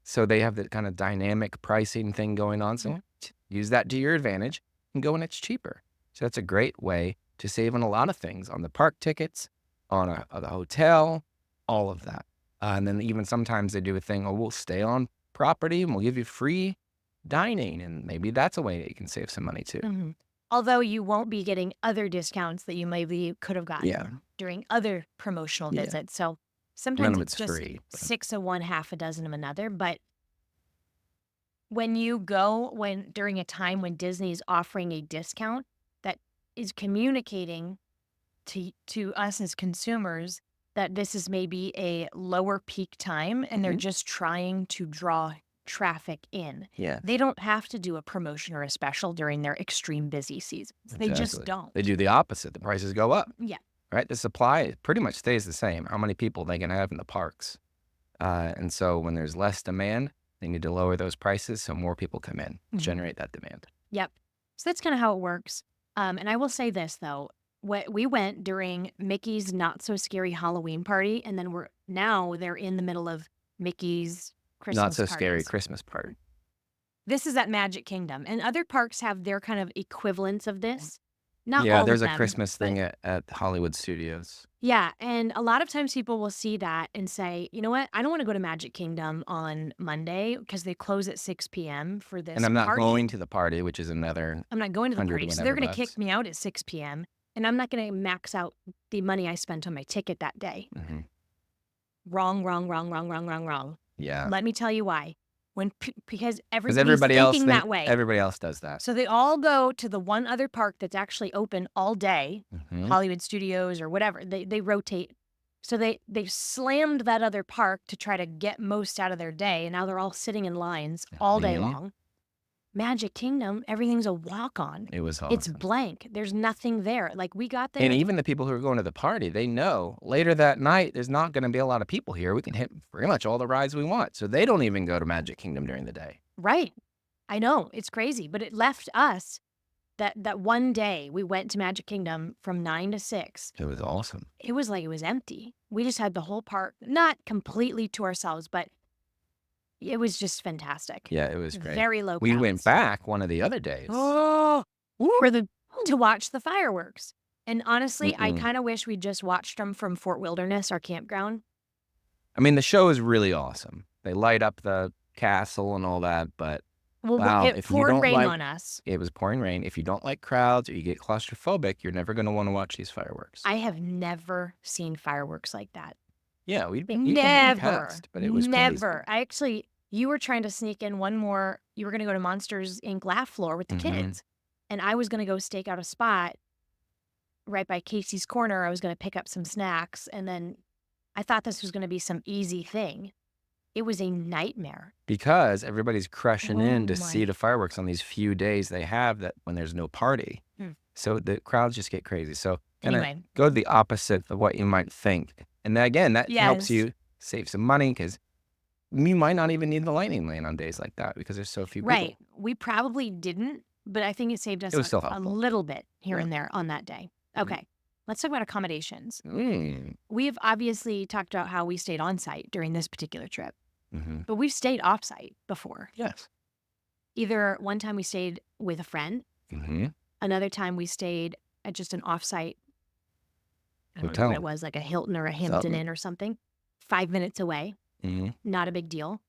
So they have that kind of dynamic pricing thing going on. So use that to your advantage and go when it's cheaper. So that's a great way to save on a lot of things, on the park tickets, on the hotel, all of that. And then even sometimes they do a thing, we'll stay on property and we'll give you free dining. And maybe that's a way that you can save some money too. Mhm. Although you won't be getting other discounts that you maybe could have gotten Yeah. during other promotional Yeah. visits. So None sometimes of it's it's just free. but- 6 of one, half a dozen of another. But when you go during a time when Disney is offering a discount that is communicating to us as consumers that this is maybe a lower peak time and they're Mhm. just trying to draw traffic in. Yeah, They don't have to do a promotion or a special during their extreme busy seasons. They just exactly. don't. They do the opposite. The prices go up, Yeah. right? The supply pretty much stays the same. How many people they can have in the parks. And so when there's less demand, they need to lower those prices so more people come in, generate that demand. Yep. So that's kind of how it works. And I will say this though, we went during Mickey's Not So Scary Halloween party, and then they're in the middle of Mickey's Not Christmas so scary parties. Christmas party. This is at Magic Kingdom, and other parks have their kind of equivalents of this. Not Yeah, all of there's a them, Christmas but thing at Hollywood Studios. yeah. And a lot of times people will see that and say, you know what? I don't want to go to Magic Kingdom on Monday because they close at 6 p.m. for And this I'm not party. going to the party, which is another I'm not going to the 100 party. So they're whatever going to bucks. kick me out at 6 p.m. and I'm not going to max out the money I spent on my ticket that day. Mm-hmm. Wrong, wrong, wrong, wrong, wrong, wrong, wrong. Yeah. Let me tell you why. Because Because everybody's thinking that way. everybody else does that. So they all go to the one other park that's actually open all day, Mm-hmm. Hollywood Studios or whatever. They rotate. So they slammed that other park to try to get most out of their day, and now they're all sitting in lines all day Mhm. long. Magic Kingdom, everything's a walk-on. It was It's awesome. blank. There's nothing there. Like we got there. And even the people who are going to the party, they know later that night there's not going to be a lot of people here. We can hit pretty much all the rides we want. So they don't even go to Magic Kingdom during the day. Right. I know. It's crazy. But it left us that one day we went to Magic Kingdom from 9 to 6. It was awesome. It was like it was empty. We just had the whole park, not completely to ourselves, but it was just fantastic. Yeah, it was great. Very low We crowds. went back one of the other days. Oh, to watch the fireworks. And honestly, I Mm-mm. kind of wish we just watched them from Fort Wilderness, our campground. I mean, the show is really awesome. They light up the castle and all that, but Well, wow, it if you poured don't rain like, on us. it was pouring rain. If you don't like crowds or you get claustrophobic, you're never going to want to watch these fireworks. I have never seen fireworks like that. Yeah, we Never. passed, but it was Never. You were trying to sneak in one more. You were going to go to Monsters Inc. Laugh Floor with the kids. And I was going to go stake out a spot right by Casey's Corner. I was going to pick up some snacks. And then I thought this was going to be some easy thing. It was a nightmare. Because everybody's crushing in to Oh see my. the fireworks on these few days they have that when there's no party. So the crowds just get crazy. So kinda Anyway. go the opposite of what you might think. And then again, that helps Yes. you save some money because you might not even need the lightning lane on days like that because there's so few people. Right. We probably didn't, but I think it saved us It was still a helpful. little bit here Yeah. and there on that day. Okay. Let's talk about accommodations. Mm. We've obviously talked about how we stayed on site during this particular trip, Mm-hmm. but we've stayed off site before. Yes. Either one time we stayed with a friend, Mm-hmm. another time we stayed at just an off site, I don't know Hotel. what it was, like a Hilton or a Hampton Something. Inn or something, 5 minutes away. Mm-hmm. Not a big deal.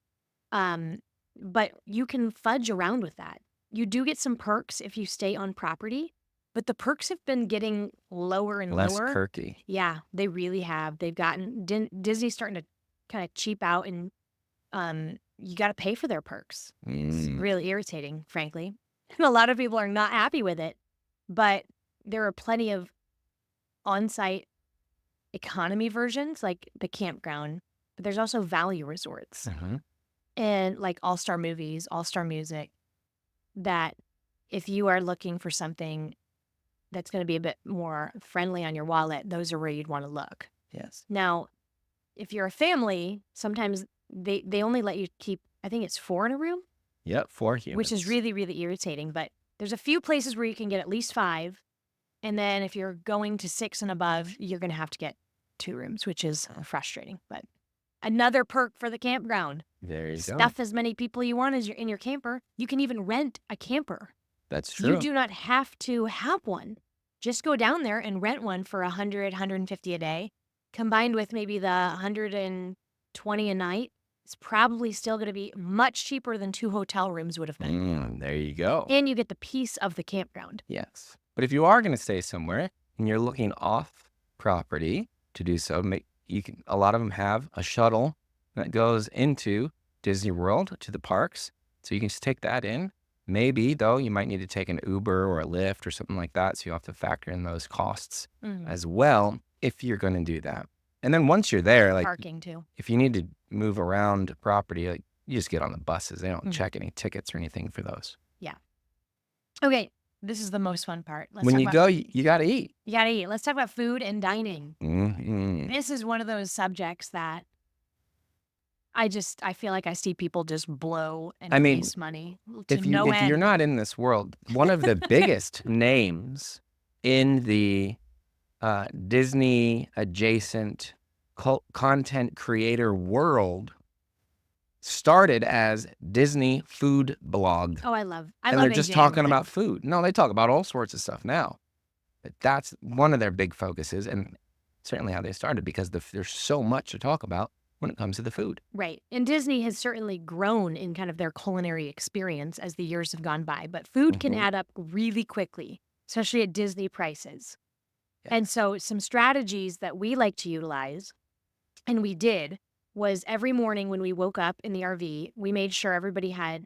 But you can fudge around with that. You do get some perks if you stay on property, but the perks have been getting lower and Less lower. perky. Yeah, they really have. They've gotten Disney's starting to kind of cheap out, and you got to pay for their perks. It's Mm. really irritating, frankly. And a lot of people are not happy with it, but there are plenty of on-site economy versions, like the campground. But there's also value resorts Mhm. and like All-Star Movies, All-Star Music, that if you are looking for something that's going to be a bit more friendly on your wallet, those are where you'd want to look. Yes. Now, if you're a family, sometimes they only let you keep, I think it's 4 in a room, Yep. 4 humans. which is really, really irritating. But there's a few places where you can get at least 5. And then if you're going to 6 and above, you're going to have to get 2 rooms, which is frustrating. But another perk for the campground. There you go. Stuff as many people you want as you're in your camper. You can even rent a camper. That's true. You do not have to have one. Just go down there and rent one for $100, $150 a day, combined with maybe the $120 a night. It's probably still going to be much cheaper than 2 hotel rooms would have been. There you go. And you get the peace of the campground. Yes. But if you are going to stay somewhere and you're looking off property to do so, a lot of them have a shuttle that goes into Disney World to the parks. So you can just take that in. Maybe, though, you might need to take an Uber or a Lyft or something like that. So you have to factor in those costs as well if you're going to do that. And then once you're there, like Parking too. if you need to move around property, like You just get on the buses. They don't check any tickets or anything for those. Yeah. Okay. This is the most fun part. When you go, you got to eat. You got to eat. Let's talk about food and dining. Mm-hmm. This is one of those subjects that I feel like I see people just blow and waste money to if no end. you're not in this world, one of the biggest names in the Disney adjacent content creator world started as Disney food blog. Oh, I love and they're just talking about food. No, they talk about all sorts of stuff now. But that's one of their big focuses, and certainly how they started, because there's so much to talk about when it comes to the food. Right. And Disney has certainly grown in kind of their culinary experience as the years have gone by, but food can add up really quickly, especially at Disney prices. Yeah. And so some strategies that we like to utilize, and we did, was every morning when we woke up in the RV, we made sure everybody had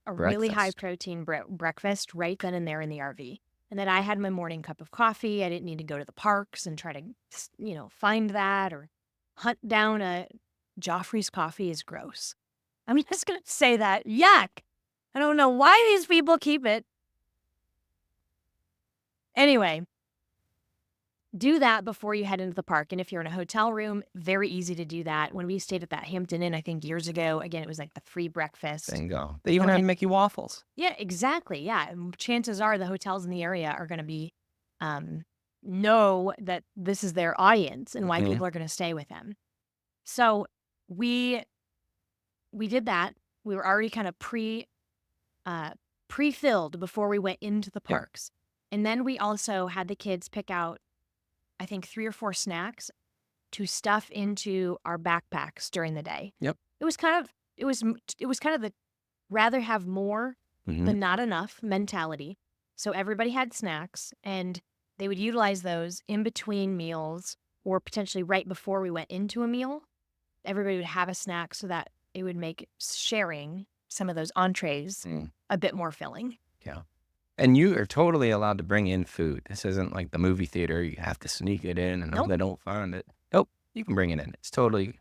a really high protein breakfast right then and there in the RV. And then I had my morning cup of coffee. I didn't need to go to the parks and try to, find that or hunt down a Joffrey's coffee is gross. I'm just going to say that. Yuck. I don't know why these people keep it. Anyway, do that before you head into the park. And if you're in a hotel room, very easy to do that. When we stayed at that Hampton Inn, I think years ago, again, it was like the free breakfast. Bingo. They even had Mickey waffles. Yeah, exactly. Yeah. And chances are the hotels in the area are going to be, know that this is their audience and why people are going to stay with them. So we did that. We were already kind of pre-filled before we went into the parks. Yeah. And then we also had the kids pick out, I think, 3 or 4 snacks to stuff into our backpacks during the day. Yep. It was kind of the rather have more than not enough mentality. So everybody had snacks, and they would utilize those in between meals or potentially right before we went into a meal. Everybody would have a snack so that it would make sharing some of those entrees a bit more filling. Yeah. And you are totally allowed to bring in food. This isn't like the movie theater. You have to sneak it in and hope they don't find it. Nope. You can bring it in. It's totally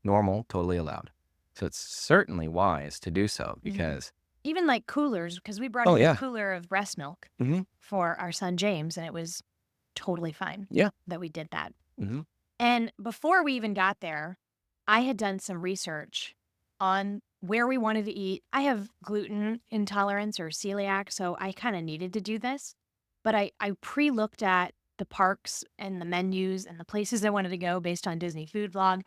normal, totally allowed. So it's certainly wise to do so, because even like coolers, because we brought in a cooler of breast milk for our son James, and it was totally fine that we did that. And before we even got there, I had done some research on where we wanted to eat. I have gluten intolerance or celiac, so I kind of needed to do this. But I pre-looked at the parks and the menus and the places I wanted to go based on Disney Food Vlog.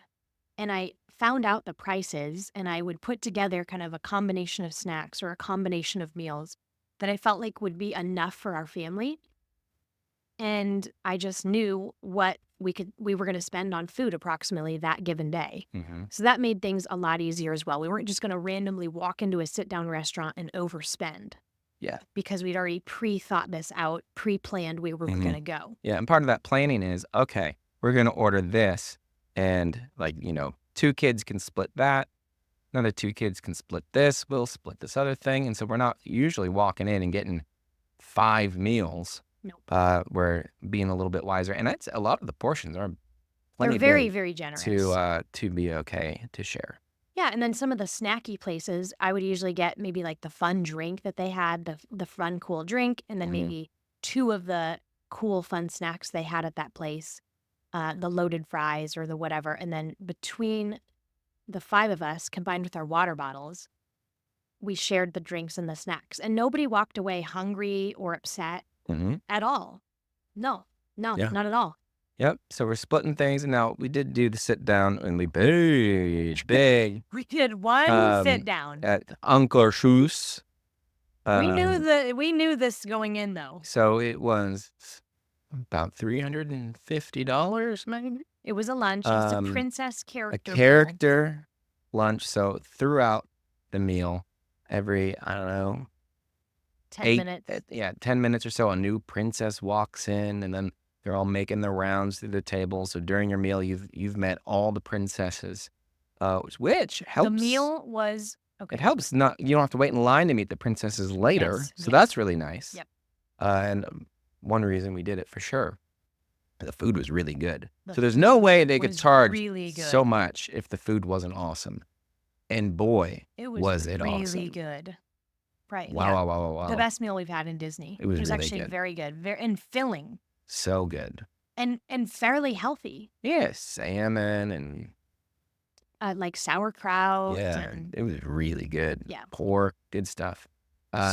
And I found out the prices, and I would put together kind of a combination of snacks or a combination of meals that I felt like would be enough for our family. And I just knew what we were going to spend on food approximately that given day. So that made things a lot easier as well. We weren't just going to randomly walk into a sit-down restaurant and overspend. Yeah. Because we'd already pre-thought this out, pre-planned where we were going to go. Yeah, and part of that planning is, okay, we're going to order this, and 2 kids can split that. Another 2 kids can split this. We'll split this other thing. And so we're not usually walking in and getting 5 meals. Nope. We're being a little bit wiser, and that's a lot of the portions are plenty. They're very, very generous to be okay to share. Yeah, and then some of the snacky places, I would usually get maybe like the fun drink that they had, the fun cool drink, and then maybe 2 of the cool fun snacks they had at that place, the loaded fries or the whatever, and then between the 5 of us combined with our water bottles, we shared the drinks and the snacks, and nobody walked away hungry or upset. At all. No, not at all. Yep. So we're splitting things, and now we did do the sit down, and we big. We did one sit down at Uncle Shoes. We knew this going in though. So it was about $350, maybe. It was a lunch. It was a princess character. A character lunch. So throughout the meal, every 10 minutes. 10 minutes or so, a new princess walks in, and then they're all making their rounds through the table. So during your meal, you've met all the princesses, which helps. The meal was okay. It helps you don't have to wait in line to meet the princesses later. So that's really nice. Yep. And one reason we did it for sure, the food was really good. So there's no way they could charge so much if the food wasn't awesome. And boy, It was it really awesome. good. Right, Wow, yeah. wow, wow, wow, The wow. best meal we've had in Disney. It was It was really actually good. very good, and filling, So good. and fairly healthy, Yeah, salmon and like sauerkraut yeah, and it was really good. yeah, Pork, good stuff.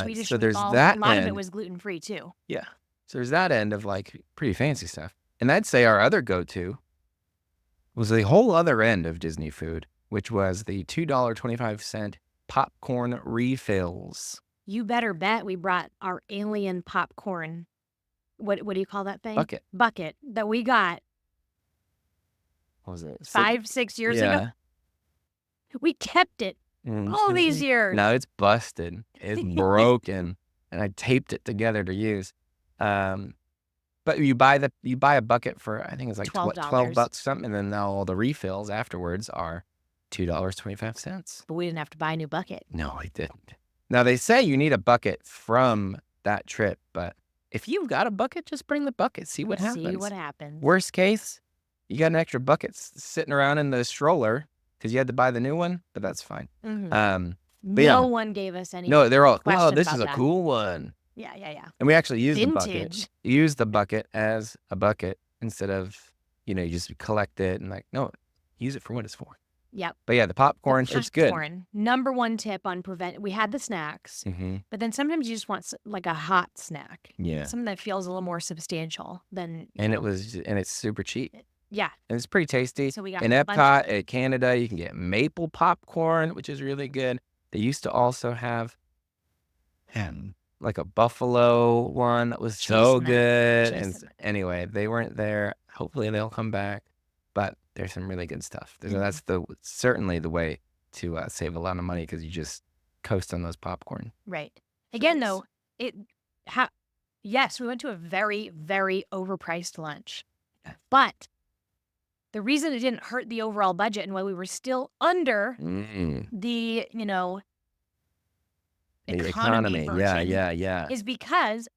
Swedish So there's meatballs. A that lot of it end. was gluten-free too. Yeah. So there's that end of like pretty fancy stuff. And I'd say our other go-to was the whole other end of Disney food, which was the $2.25 popcorn refills. You better bet we brought our alien popcorn. What do you call that thing? Bucket. Bucket that we got What was it? 5-6 years ago. Yeah. We kept it all these years. No, it's busted. It's broken. And I taped it together to use. But you buy a bucket for, I think it's like $12 $12. something, and then now all the refills afterwards are $2.25. But we didn't have to buy a new bucket. No, I didn't. Now they say you need a bucket from that trip, but if you've got a bucket, just bring the bucket. See what happens. See what happens. Worst case, you got an extra bucket sitting around in the stroller because you had to buy the new one, but that's fine. Mhm. But yeah. No one gave us any. No, they're all, wow, question this about is a that. cool one. Yeah. And we actually used the bucket. Vintage. Use the bucket as a bucket instead of, you just collect it and like, no, use it for what it's for. Yep. But yeah, the popcorn, it's good. Popcorn. Number one tip on we had the snacks, but then sometimes you just want like a hot snack. Yeah. Something that feels a little more substantial than. And it's super cheap. Yeah. And it's pretty tasty. So we got in a bunch Epcot at Canada, you can get maple popcorn, which is really good. They used to also have like a buffalo one that was so good. And anyway, they weren't there. Hopefully they'll come back. But there's some really good stuff. That's certainly the way to save a lot of money because you just coast on those popcorn. Right. Again, though, yes, we went to a very, very overpriced lunch. But the reason it didn't hurt the overall budget and why we were still under the, economy version yeah, is because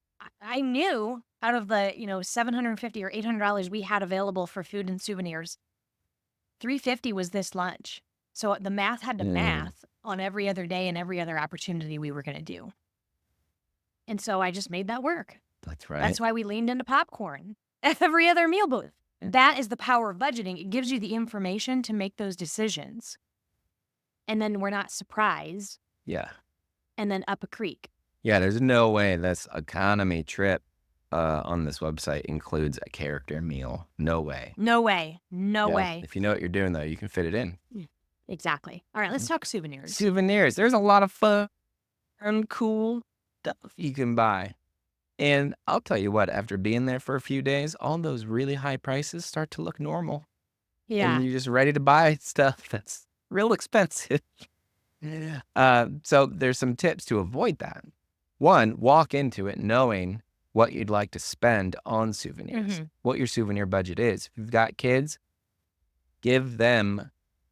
I knew out of the, $750 or $800 we had available for food and souvenirs, $350 was this lunch. So the math had to math on every other day and every other opportunity we were going to do. And so I just made that work. That's right. That's why we leaned into popcorn every other meal booth. That is the power of budgeting. It gives you the information to make those decisions. And then we're not surprised. Yeah. And then up a creek. Yeah, there's no way this economy trip on this website includes a character meal. No way. No way. No way. If you know what you're doing, though, you can fit it in. Exactly. All right, let's talk souvenirs. Souvenirs. There's a lot of fun and cool stuff you can buy. And I'll tell you what, after being there for a few days, all those really high prices start to look normal. Yeah. And you're just ready to buy stuff that's real expensive. Yeah. So there's some tips to avoid that. One, walk into it knowing what you'd like to spend on souvenirs, what your souvenir budget is. If you've got kids, give them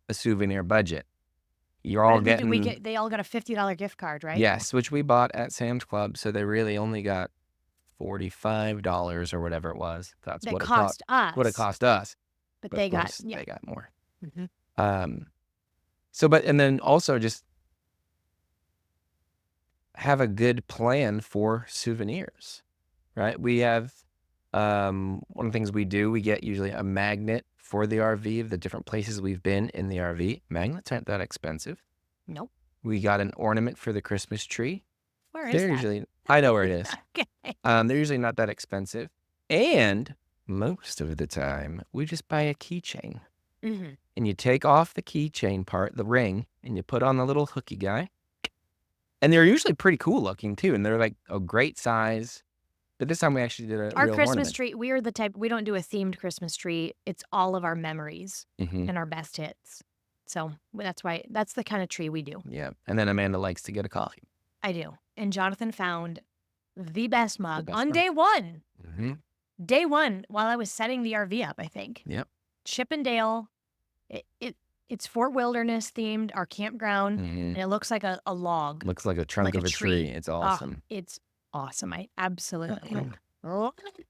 a souvenir budget. You're all getting... They all got a $50 gift card, right? Yes, which we bought at Sam's Club, so they really only got $45 or whatever it was. That's what it cost us. What it cost us. But they got more. And then also just have a good plan for souvenirs, right? We have, one of the things we do, we get usually a magnet for the RV of the different places we've been in the RV. Magnets aren't that expensive. Nope. We got an ornament for the Christmas tree. Where is that? Usually, I know where it is. Okay. They're usually not that expensive. And most of the time, we just buy a keychain. And you take off the keychain part, the ring, and you put on the little hooky guy. And they're usually pretty cool looking, too. And they're like a great size. But this time we actually did our real Christmas ornament. tree, we are the type, we don't do a themed Christmas tree. It's all of our memories and our best hits. So that's the kind of tree we do. Yeah. And then Amanda likes to get a coffee. I do. And Jonathan found the best mug on day one. Day one, while I was setting the RV up, I think. Yep. Chippendale. It's Fort Wilderness themed, our campground, and it looks like a log. Looks like a trunk of a tree. It's awesome. It's awesome. I absolutely love it.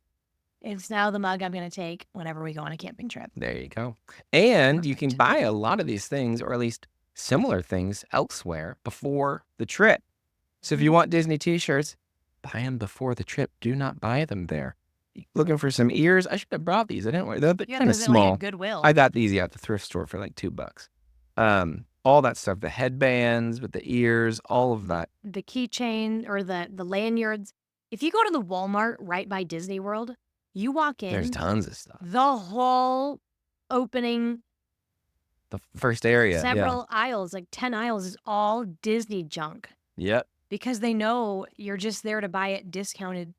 It's now the mug I'm going to take whenever we go on a camping trip. There you go. And you can buy a lot of these things, or at least similar things elsewhere before the trip. So if you Mhm. want Disney t-shirts, buy them before the trip. Do not buy them there. Looking for some ears? I should have brought these. I didn't wear them. They're You got kind of those at, like, at small. Goodwill. I got these at the thrift store for like $2. All that stuff, the headbands with the ears, all of that. The keychain or the lanyards. If you go to the Walmart right by Disney World, you walk There's in, tons of stuff. the whole opening The first area, yeah. several aisles, like 10 aisles, is all Disney junk Yep. because they know you're just there to buy it discounted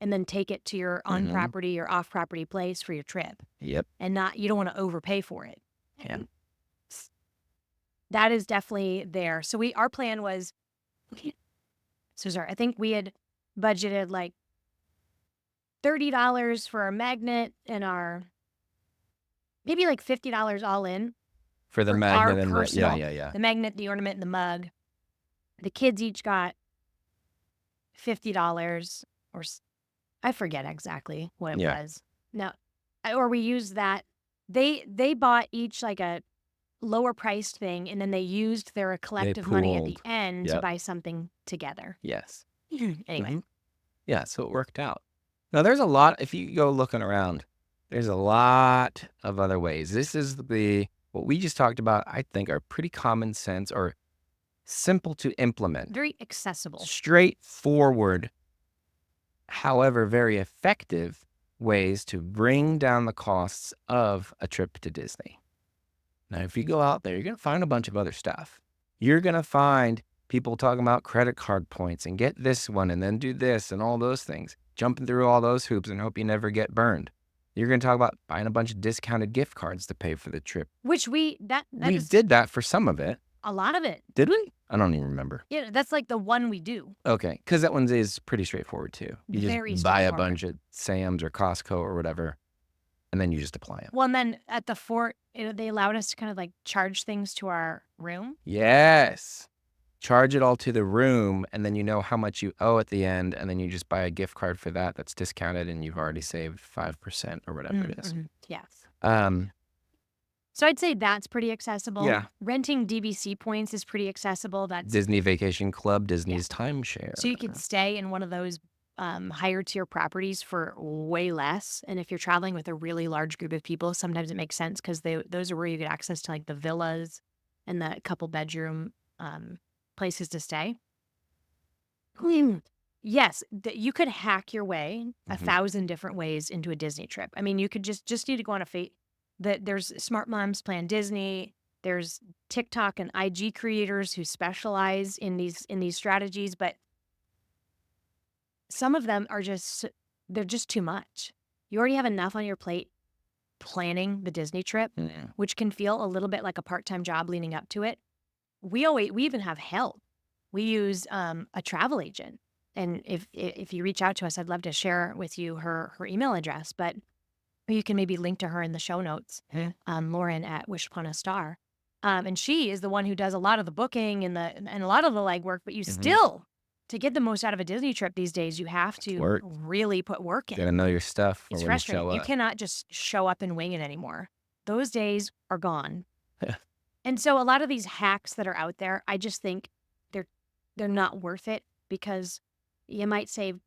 and then take it to your on-property or off-property place for your trip, Yep. and you don't wanna overpay for it. Yeah. That is definitely there. So our plan was I think we had budgeted, like, $30 for our magnet and maybe, like, $50 all in For the for our magnet and the personal yeah. the magnet, the ornament, and the mug. The kids each got $50 or I forget exactly what it Yeah. was. No, or we used that. They bought each, like, a lower priced thing, and then they used their collective money at the pooled. end to Yep. buy something together. Yes. Anyway. Mhm. Yeah, so it worked out. Now there's a lot if you go looking around, there's a lot of other ways. This is what we just talked about, I think are pretty common sense or simple to implement. Very accessible. Straightforward, however, very effective ways to bring down the costs of a trip to Disney. Now, if you go out there, you're going to find a bunch of other stuff. You're going to find people talking about credit card points and get this one and then do this and all those things, jumping through all those hoops and hope you never get burned. You're going to talk about buying a bunch of discounted gift cards to pay for the trip. Which that We is did that for some of it. a lot of it. Did we? I don't even remember. Yeah, that's like the one we do. Okay, because that one is pretty straightforward too. You Very just buy a straightforward. bunch of Sam's or Costco or whatever, and then you just apply them. Well, and then at the fort, they allowed us to kind of like charge things to our room. Yes. Charge it all to the room, and then you know how much you owe at the end, and then you just buy a gift card for that that's discounted, and you've already saved 5% or whatever it is. Yes. Um, So I'd say that's pretty accessible. Yeah. Renting DVC points is pretty accessible. That's Disney Vacation Club, Disney's timeshare. so you could stay in one of those higher tier properties for way less. And if you're traveling with a really large group of people, sometimes it makes sense because those are where you get access to like the villas and the couple bedroom places to stay. Yes, you could hack your way 1,000 different ways into a Disney trip. I mean, you could just need to go on there's Smart Moms Plan Disney. There's TikTok and IG creators who specialize in these strategies, but some of them they're just too much. You already have enough on your plate planning the Disney trip, which can feel a little bit like a part-time job leading up to it. We even have help. We use a travel agent. And if you reach out to us, I'd love to share with you her email address, but you can maybe link to her in the show notes. Lauren at Wish Upon a Star. And she is the one who does a lot of the booking and a lot of the legwork, but you still, to get the most out of a Disney trip these days, you have to really put work in. Gotta know your stuff. It's frustrating. You cannot just show up and wing it anymore. Those days are gone. And so a lot of these hacks that are out there, I just think they're not worth it because you might save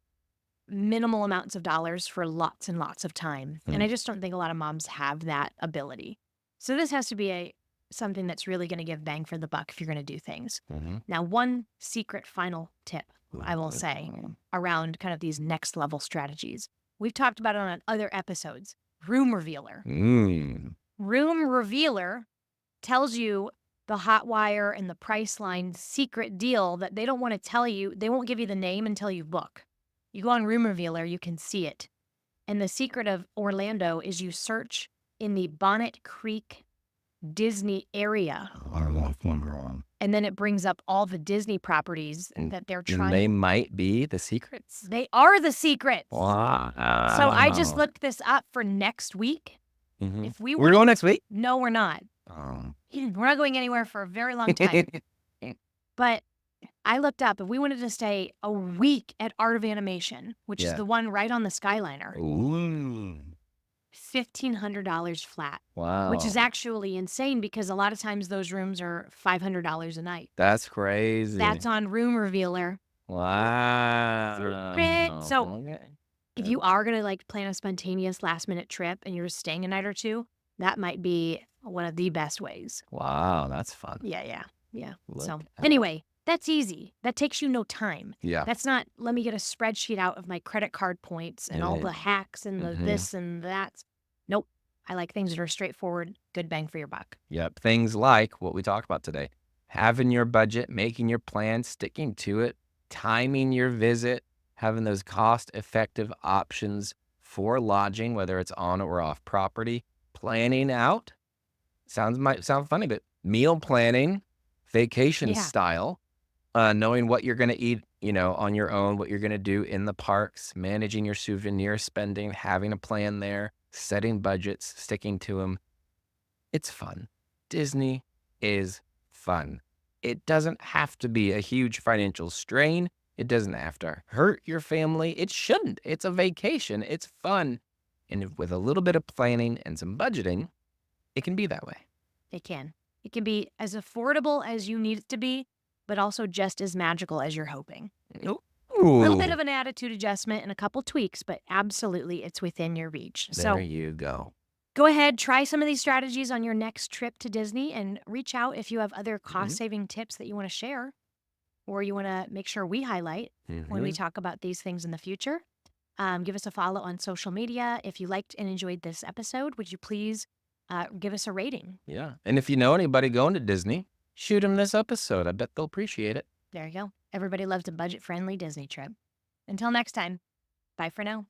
minimal amounts of dollars for lots and lots of time. And I just don't think a lot of moms have that ability. So this has to be something that's really going to give bang for the buck if you're going to do things. Now, one secret final tip I will say around kind of these next level strategies. We've talked about it on other episodes. Room Revealer. Room Revealer tells you the Hotwire and the Priceline secret deal that they don't want to tell you. They won't give you the name until you book. You go on Room Revealer, you can see it. And the secret of Orlando is you search in the Bonnet Creek Disney area. And then it brings up all the Disney properties that they're trying. And they might be the secrets. They are the secrets. Wow. So I just looked this up for next week. If we're going next week? No, we're not. Oh. We're not going anywhere for a very long time. But I looked up if we wanted to stay a week at Art of Animation, which is the one right on the Skyliner. Ooh. $1,500 flat, which is Wow. actually insane because a lot of times those rooms are $500 a night. That's crazy. That's on Room Revealer. Secret. Wow. So Okay. if you are gonna like plan a spontaneous last minute trip and you're staying a night or two, that might be one of the best ways. Wow, that's fun. Yeah. Look So at anyway, that's easy. That takes you no time. Yeah. That's not, let me get a spreadsheet out of my credit card points and all It the hacks and the mhm. this and that. Nope. I like things that are straightforward, good bang for your buck. Yep, things like what we talked about today. Having your budget, making your plan, sticking to it, timing your visit, having those cost-effective options for lodging, whether it's on or off property, planning out. Might sound funny, but meal planning, vacation Yeah. style, knowing what you're gonna eat, on your own, what you're gonna do in the parks, managing your souvenir spending, having a plan there, setting budgets, sticking to them. It's fun. Disney is fun. It doesn't have to be a huge financial strain. It doesn't have to hurt your family. It shouldn't. It's a vacation. It's fun. And with a little bit of planning and some budgeting, it can be that way. It can. It can be as affordable as you need it to be, but also just as magical as you're hoping. Ooh. A little bit of an attitude adjustment and a couple tweaks, but absolutely it's within your reach. There So you go. go ahead, try some of these strategies on your next trip to Disney and reach out if you have other Mhm. cost saving tips that you want to share or you want to make sure we highlight when we Mhm. talk about these things in the future. Give us a follow on social media. If you liked and enjoyed this episode, would you please give us a rating? Yeah. And if you know anybody going to Disney, shoot them this episode. I bet they'll appreciate it. There you go. Everybody loves a budget friendly Disney trip. Until next time, bye for now.